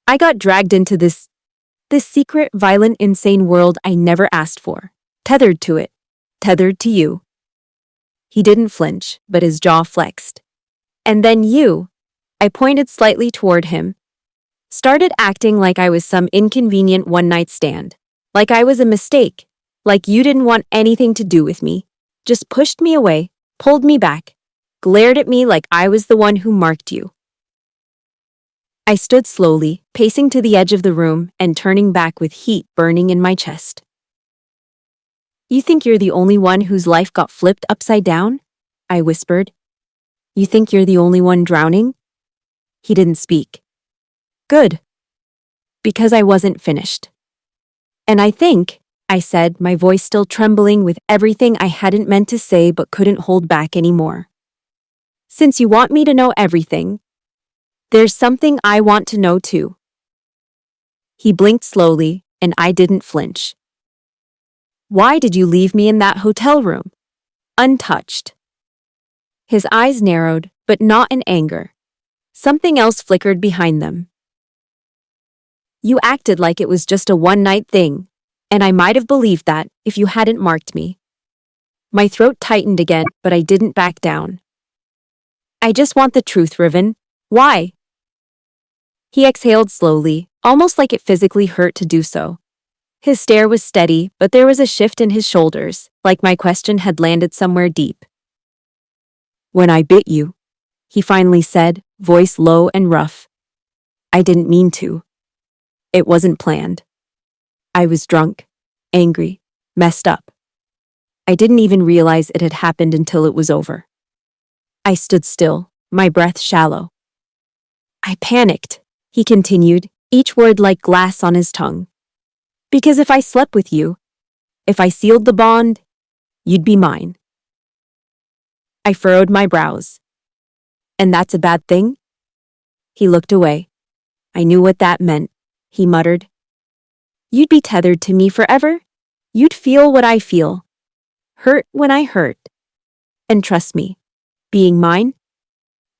I got dragged into this secret, violent, insane world I never asked for. Tethered to it. Tethered to you. He didn't flinch, but his jaw flexed. And then you, I pointed slightly toward him, started acting like I was some inconvenient one-night stand. Like I was a mistake. Like you didn't want anything to do with me. Just pushed me away, pulled me back, glared at me like I was the one who marked you. I stood slowly, pacing to the edge of the room and turning back with heat burning in my chest. You think you're the only one whose life got flipped upside down? I whispered. You think you're the only one drowning? He didn't speak. Good. Because I wasn't finished. And I think, I said, my voice still trembling with everything I hadn't meant to say but couldn't hold back anymore. Since you want me to know everything, there's something I want to know too. He blinked slowly, and I didn't flinch. Why did you leave me in that hotel room? Untouched. His eyes narrowed, but not in anger. Something else flickered behind them. You acted like it was just a one-night thing, and I might have believed that if you hadn't marked me. My throat tightened again, but I didn't back down. I just want the truth, Riven. Why? He exhaled slowly, almost like it physically hurt to do so. His stare was steady, but there was a shift in his shoulders, like my question had landed somewhere deep. When I bit you, he finally said, voice low and rough. I didn't mean to. It wasn't planned. I was drunk, angry, messed up. I didn't even realize it had happened until it was over. I stood still, my breath shallow. I panicked, he continued, each word like glass on his tongue. Because if I slept with you, if I sealed the bond, you'd be mine. I furrowed my brows. And that's a bad thing? He looked away. I knew what that meant, he muttered. You'd be tethered to me forever. You'd feel what I feel. Hurt when I hurt. And trust me, being mine,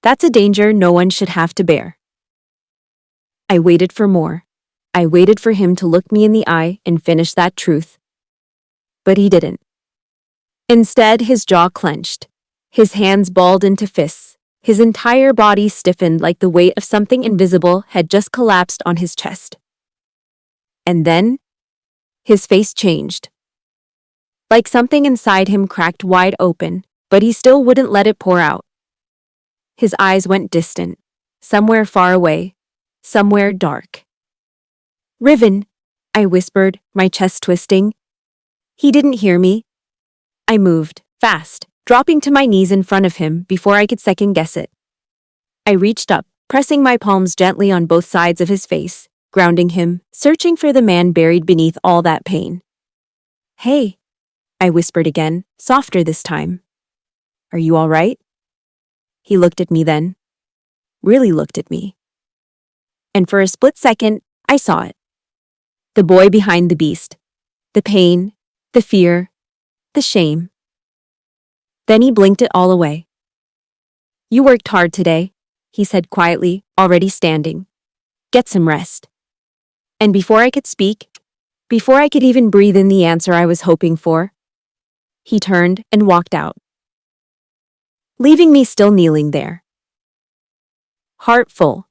that's a danger no one should have to bear. I waited for more. I waited for him to look me in the eye and finish that truth. But he didn't. Instead, his jaw clenched. His hands balled into fists. His entire body stiffened like the weight of something invisible had just collapsed on his chest. And then, his face changed. Like something inside him cracked wide open, but he still wouldn't let it pour out. His eyes went distant, somewhere far away, somewhere dark. Riven, I whispered, my chest twisting. He didn't hear me. I moved, fast, dropping to my knees in front of him before I could second-guess it. I reached up, pressing my palms gently on both sides of his face, grounding him, searching for the man buried beneath all that pain. Hey, I whispered again, softer this time. Are you all right? He looked at me then. Really looked at me. And for a split second, I saw it. The boy behind the beast. The pain, the fear, the shame. Then he blinked it all away. You worked hard today, he said quietly, already standing. Get some rest. And before I could speak, before I could even breathe in the answer I was hoping for, he turned and walked out, leaving me still kneeling there. Heart full.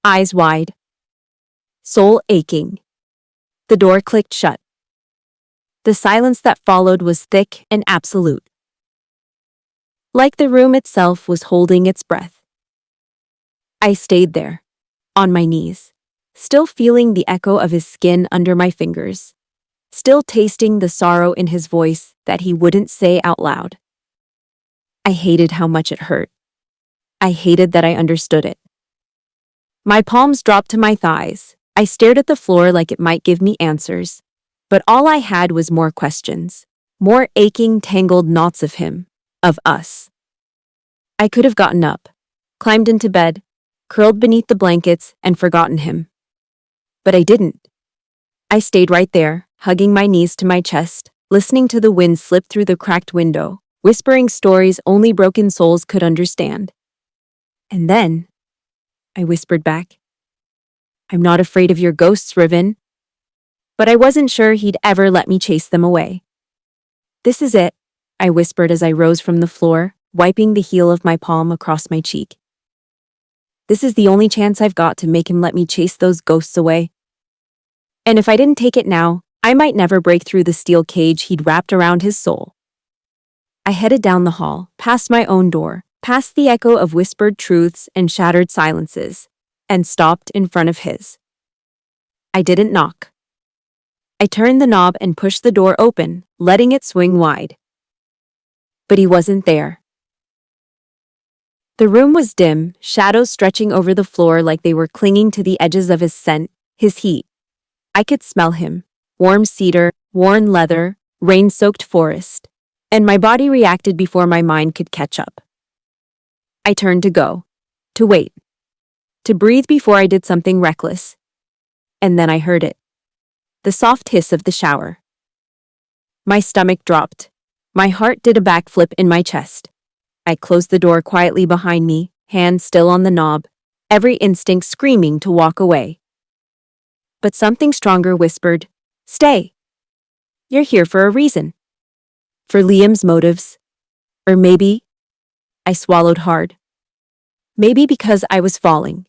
Eyes wide. Soul aching. The door clicked shut. The silence that followed was thick and absolute. Like the room itself was holding its breath. I stayed there, on my knees, still feeling the echo of his skin under my fingers, still tasting the sorrow in his voice that he wouldn't say out loud. I hated how much it hurt. I hated that I understood it. My palms dropped to my thighs. I stared at the floor like it might give me answers, but all I had was more questions, more aching, tangled knots of him, of us. I could have gotten up, climbed into bed, curled beneath the blankets, and forgotten him. But I didn't. I stayed right there, hugging my knees to my chest, listening to the wind slip through the cracked window, whispering stories only broken souls could understand. And then, I whispered back, "I'm not afraid of your ghosts, Riven." But I wasn't sure he'd ever let me chase them away. "This is it," I whispered as I rose from the floor, wiping the heel of my palm across my cheek. "This is the only chance I've got to make him let me chase those ghosts away. And if I didn't take it now, I might never break through the steel cage he'd wrapped around his soul." I headed down the hall, past my own door, past the echo of whispered truths and shattered silences, and stopped in front of his. I didn't knock. I turned the knob and pushed the door open, letting it swing wide. But he wasn't there. The room was dim, shadows stretching over the floor like they were clinging to the edges of his scent, his heat. I could smell him, warm cedar, worn leather, rain-soaked forest, and my body reacted before my mind could catch up. I turned to go, to wait, to breathe before I did something reckless. And then I heard it. The soft hiss of the shower. My stomach dropped. My heart did a backflip in my chest. I closed the door quietly behind me, hand still on the knob, every instinct screaming to walk away. But something stronger whispered, "Stay. You're here for a reason. For Liam's motives. Or maybe," I swallowed hard, "maybe because I was falling."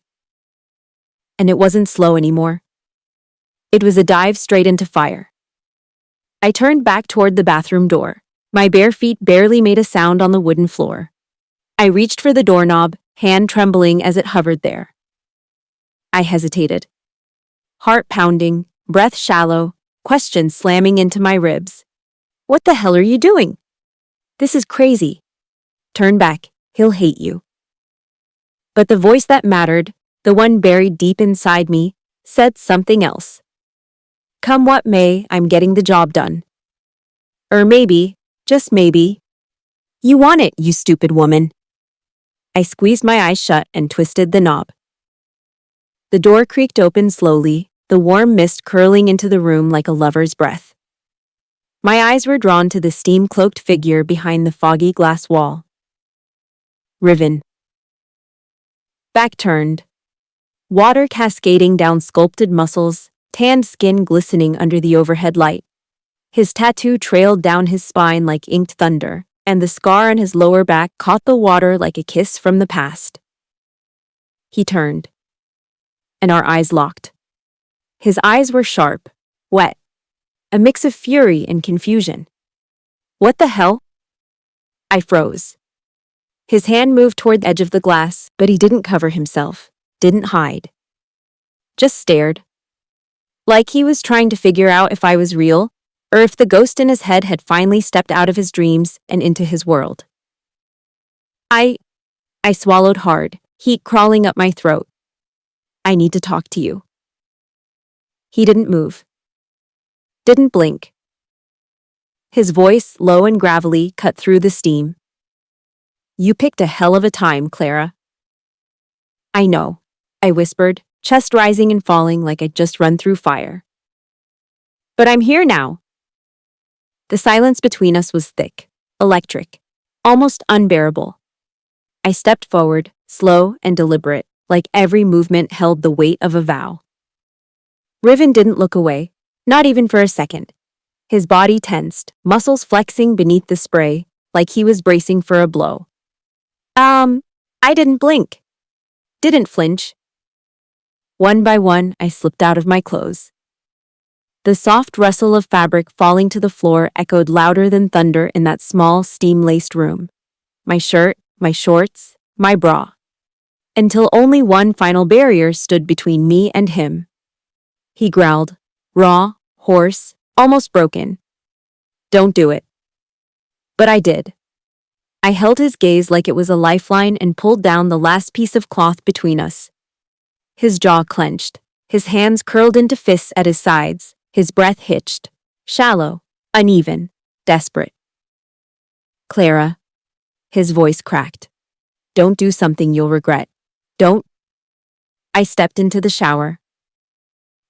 And it wasn't slow anymore. It was a dive straight into fire. I turned back toward the bathroom door. My bare feet barely made a sound on the wooden floor. I reached for the doorknob, hand trembling as it hovered there. I hesitated. Heart pounding, breath shallow, questions slamming into my ribs. "What the hell are you doing? This is crazy. Turn back, he'll hate you." But the voice that mattered, the one buried deep inside me, said something else. "Come what may, I'm getting the job done. Or maybe, just maybe, you want it, you stupid woman." I squeezed my eyes shut and twisted the knob. The door creaked open slowly, the warm mist curling into the room like a lover's breath. My eyes were drawn to the steam-cloaked figure behind the foggy glass wall. Riven. Back turned. Water cascading down sculpted muscles, tanned skin glistening under the overhead light. His tattoo trailed down his spine like inked thunder, and the scar on his lower back caught the water like a kiss from the past. He turned, and our eyes locked. His eyes were sharp, wet, a mix of fury and confusion. "What the hell?" I froze. His hand moved toward the edge of the glass, but he didn't cover himself, didn't hide. Just stared. Like he was trying to figure out if I was real, or if the ghost in his head had finally stepped out of his dreams and into his world. I swallowed hard, heat crawling up my throat. "I need to talk to you." He didn't move. Didn't blink. His voice, low and gravelly, cut through the steam. "You picked a hell of a time, Clara." "I know," I whispered, chest rising and falling like I'd just run through fire. "But I'm here now." The silence between us was thick, electric, almost unbearable. I stepped forward, slow and deliberate, like every movement held the weight of a vow. Riven didn't look away, not even for a second. His body tensed, muscles flexing beneath the spray, like he was bracing for a blow. I didn't blink. Didn't flinch. One by one, I slipped out of my clothes. The soft rustle of fabric falling to the floor echoed louder than thunder in that small, steam-laced room. My shirt, my shorts, my bra. Until only one final barrier stood between me and him. he growled, raw, hoarse, almost broken. Don't do it. But I did. I held his gaze like it was a lifeline and pulled down the last piece of cloth between us. His jaw clenched, his hands curled into fists at his sides, his breath hitched, shallow, uneven, desperate. Clara. His voice cracked. Don't do something you'll regret. Don't. I stepped into the shower.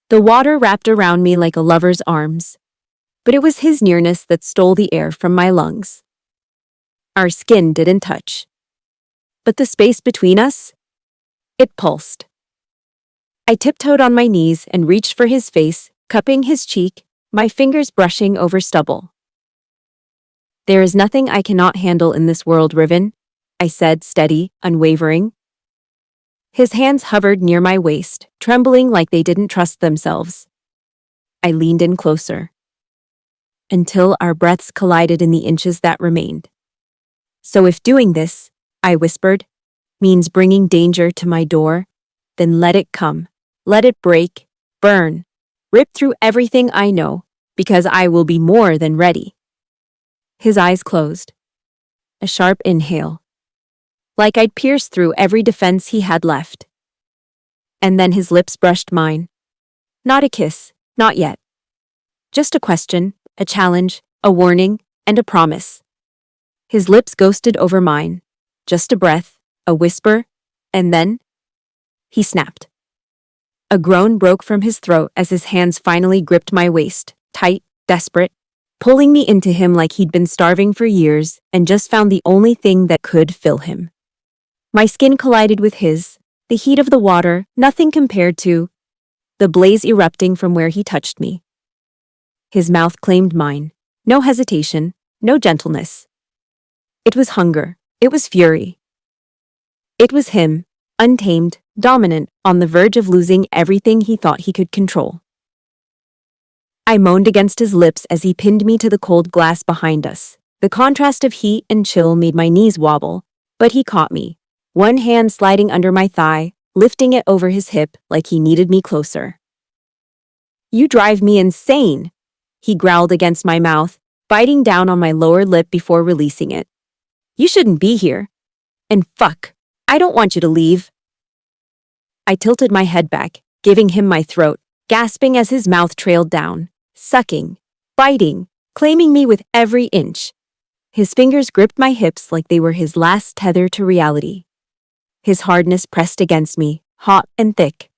The water wrapped around me like a lover's arms, but it was his nearness that stole the air from my lungs. Our skin didn't touch. But the space between us? It pulsed. I tiptoed on my knees and reached for his face, cupping his cheek, my fingers brushing over stubble. There is nothing I cannot handle in this world, Riven, I said, steady, unwavering. His hands hovered near my waist, trembling like they didn't trust themselves. I leaned in closer. Until our breaths collided in the inches that remained. So if doing this, I whispered, means bringing danger to my door, then let it come. Let it break, burn, rip through everything I know, because I will be more than ready. His eyes closed. A sharp inhale. Like I'd pierced through every defense he had left. And then his lips brushed mine. Not a kiss, not yet. Just a question, a challenge, a warning, and a promise. His lips ghosted over mine. Just a breath, a whisper, and then he snapped. A groan broke from his throat as his hands finally gripped my waist, tight, desperate, pulling me into him like he'd been starving for years and just found the only thing that could fill him. My skin collided with his, the heat of the water, nothing compared to the blaze erupting from where he touched me. His mouth claimed mine. No hesitation, no gentleness. It was hunger. It was fury. It was him, untamed, dominant, on the verge of losing everything he thought he could control. I moaned against his lips as he pinned me to the cold glass behind us. The contrast of heat and chill made my knees wobble, but he caught me, one hand sliding under my thigh, lifting it over his hip like he needed me closer. You drive me insane, he growled against my mouth, biting down on my lower lip before releasing it. You shouldn't be here. And fuck, I don't want you to leave. I tilted my head back, giving him my throat, gasping as his mouth trailed down, sucking, biting, claiming me with every inch. His fingers gripped my hips like they were his last tether to reality. His hardness pressed against me, hot and thick,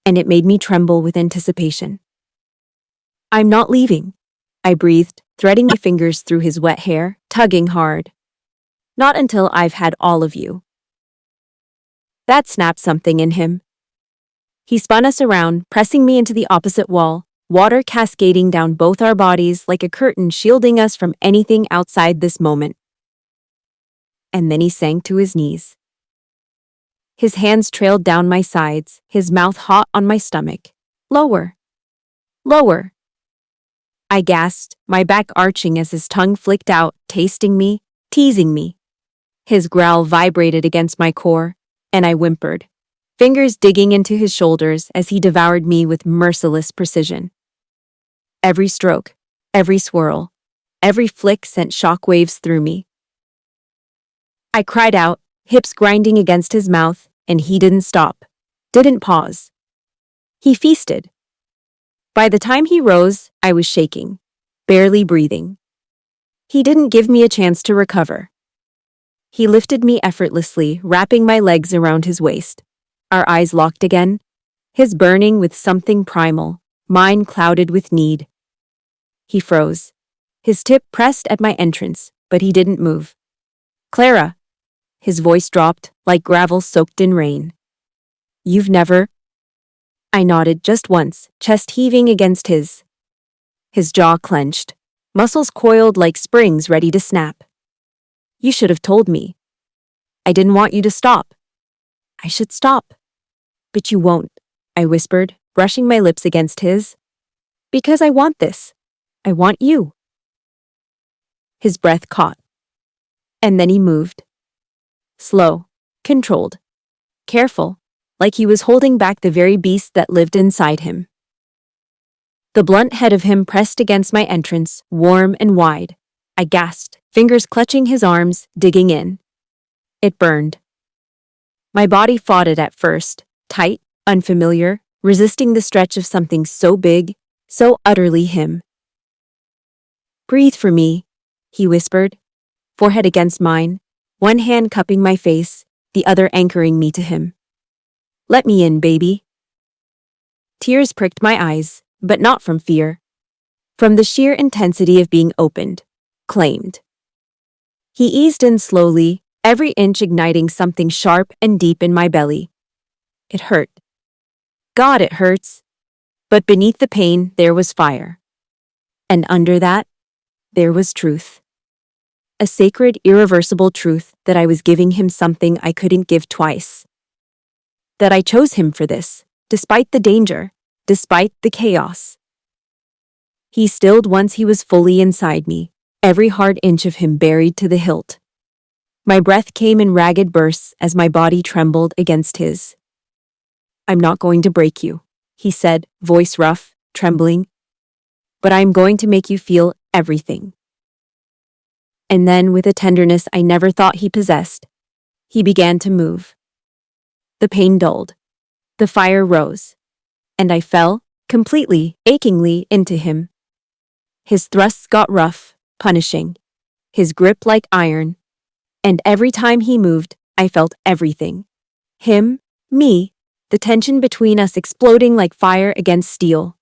and it made me tremble with anticipation. I'm not leaving, I breathed, threading my fingers through his wet hair, tugging hard. Not until I've had all of you. That snapped something in him. He spun us around, pressing me into the opposite wall, water cascading down both our bodies like a curtain shielding us from anything outside this moment. And then he sank to his knees. His hands trailed down my sides, his mouth hot on my stomach. Lower. Lower. I gasped, my back arching as his tongue flicked out, tasting me, teasing me. His growl vibrated against my core, and I whimpered, fingers digging into his shoulders as he devoured me with merciless precision. Every stroke, every swirl, every flick sent shockwaves through me. I cried out, hips grinding against his mouth, and he didn't stop, didn't pause. He feasted. By the time he rose, I was shaking, barely breathing. He didn't give me a chance to recover. He lifted me effortlessly, wrapping my legs around his waist. Our eyes locked again, his burning with something primal, mine clouded with need. He froze. His tip pressed at my entrance, but he didn't move. Clara. His voice dropped, like gravel soaked in rain. You've never... I nodded just once, chest heaving against his. His jaw clenched, muscles coiled like springs ready to snap. You should have told me. I didn't want you to stop. I should stop. But you won't, I whispered, brushing my lips against his. Because I want this. I want you. His breath caught. And then he moved. Slow, controlled, careful, like he was holding back the very beast that lived inside him. The blunt head of him pressed against my entrance, warm and wide. I gasped, fingers clutching his arms, digging in. It burned. My body fought it at first, tight, unfamiliar, resisting the stretch of something so big, so utterly him. "Breathe for me," he whispered, forehead against mine, one hand cupping my face, the other anchoring me to him. "Let me in, baby." Tears pricked my eyes, but not from fear. From the sheer intensity of being opened, claimed. He eased in slowly, every inch igniting something sharp and deep in my belly. It hurt. God, it hurts. But beneath the pain, there was fire. And under that, there was truth. A sacred, irreversible truth that I was giving him something I couldn't give twice. That I chose him for this, despite the danger, despite the chaos. He stilled once he was fully inside me, every hard inch of him buried to the hilt. My breath came in ragged bursts as my body trembled against his. "I'm not going to break you," he said, voice rough, trembling. "But I'm going to make you feel everything." And then, with a tenderness I never thought he possessed, he began to move. The pain dulled. The fire rose. And I fell, completely, achingly, into him. His thrusts got rough, punishing. His grip like iron. And every time he moved, I felt everything. Him, me, the tension between us exploding like fire against steel.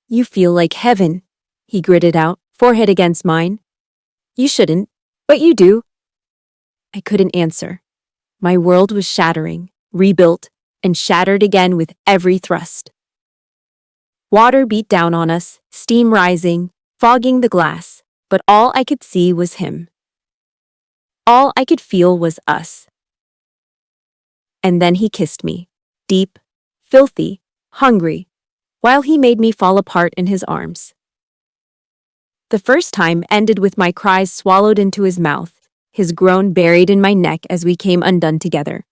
"You feel like heaven," he gritted out, forehead against mine. "You shouldn't, but you do." I couldn't answer. My world was shattering, rebuilt, and shattered again with every thrust. Water beat down on us, steam rising, fogging the glass, but all I could see was him. All I could feel was us. And then he kissed me, deep, filthy, hungry, while he made me fall apart in his arms. The first time ended with my cries swallowed into his mouth, his groan buried in my neck as we came undone together.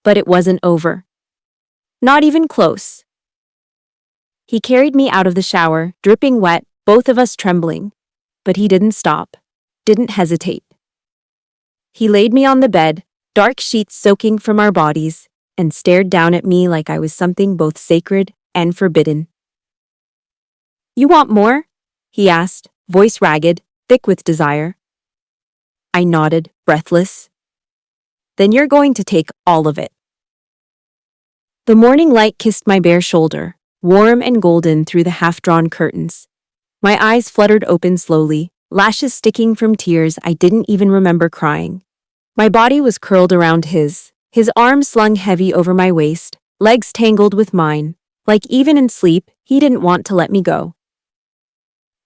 But it wasn't over. Not even close. He carried me out of the shower, dripping wet, both of us trembling. But he didn't stop, didn't hesitate. He laid me on the bed, dark sheets soaking from our bodies, and stared down at me like I was something both sacred and forbidden. "You want more?" he asked, voice ragged, thick with desire. I nodded, breathless. "Then you're going to take all of it." The morning light kissed my bare shoulder, warm and golden through the half-drawn curtains. My eyes fluttered open slowly, lashes sticking from tears I didn't even remember crying. My body was curled around his arms slung heavy over my waist, legs tangled with mine, like even in sleep, he didn't want to let me go.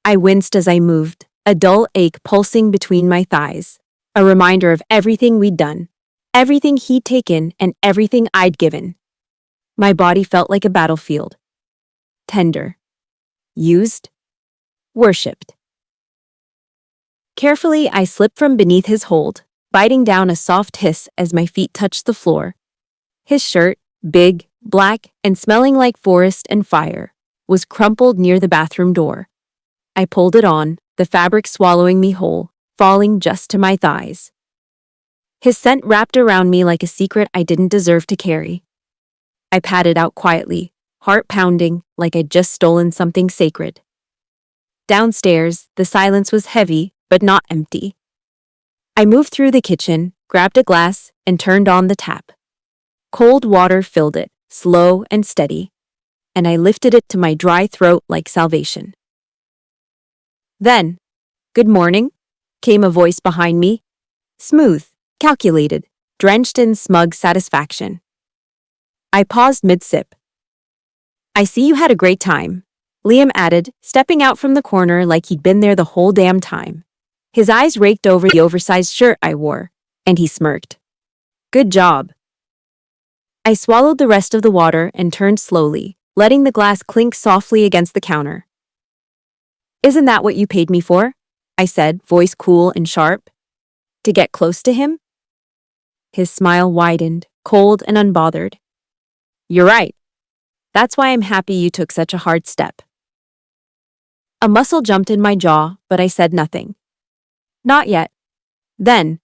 I winced as I moved, a dull ache pulsing between my thighs, a reminder of everything we'd done, everything he'd taken, and everything I'd given. My body felt like a battlefield. Tender. Used. Worshipped. Carefully, I slipped from beneath his hold, biting down a soft hiss as my feet touched the floor. His shirt, big, black, and smelling like forest and fire, was crumpled near the bathroom door. I pulled it on, the fabric swallowing me whole, falling just to my thighs. His scent wrapped around me like a secret I didn't deserve to carry. I patted out quietly, heart pounding like I'd just stolen something sacred. Downstairs, the silence was heavy, but not empty. I moved through the kitchen, grabbed a glass, and turned on the tap. Cold water filled it, slow and steady, and I lifted it to my dry throat like salvation. Then, "Good morning," came a voice behind me. Smooth, calculated, drenched in smug satisfaction. I paused mid-sip. "I see you had a great time," Liam added, stepping out from the corner like he'd been there the whole damn time. His eyes raked over the oversized shirt I wore, and he smirked. "Good job." I swallowed the rest of the water and turned slowly, letting the glass clink softly against the counter. "Isn't that what you paid me for?" I said, voice cool and sharp. "To get close to him?" His smile widened, cold and unbothered. "You're right. That's why I'm happy you took such a hard step. A muscle jumped in my jaw, but I said nothing. Not yet. Then.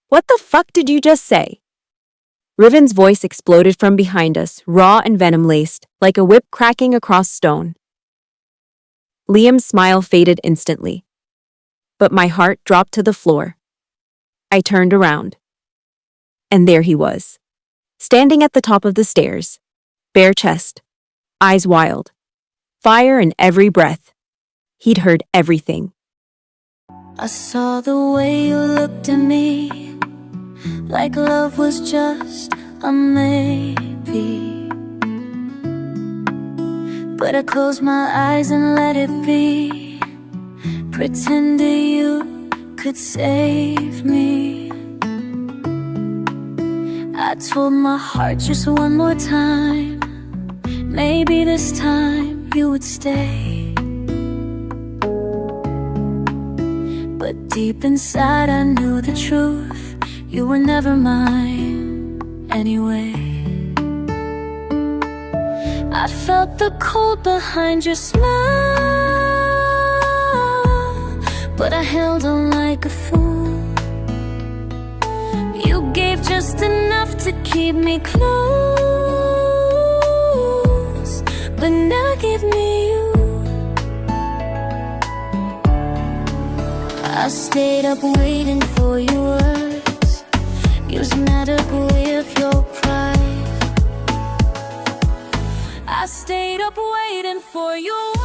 What the fuck did you just say? Riven's voice exploded from behind us, raw and venom-laced, like a whip cracking across stone. Liam's smile faded instantly. But my heart dropped to the floor. I turned around. And there he was. Standing at the top of the stairs. Bare chest. Eyes wild. Fire in every breath. He'd heard everything. I saw the way you looked at me, like love was just a maybe. But I closed my eyes and let it be, pretended you could save me. I told my heart just one more time, maybe this time you would stay. But deep inside I knew the truth, you were never mine anyway. I felt the cold behind your smile, but I held on like a fool. You gave just enough to keep me close, but now give me you. I stayed up waiting for your words, used medical with your pride. I stayed up waiting for your words.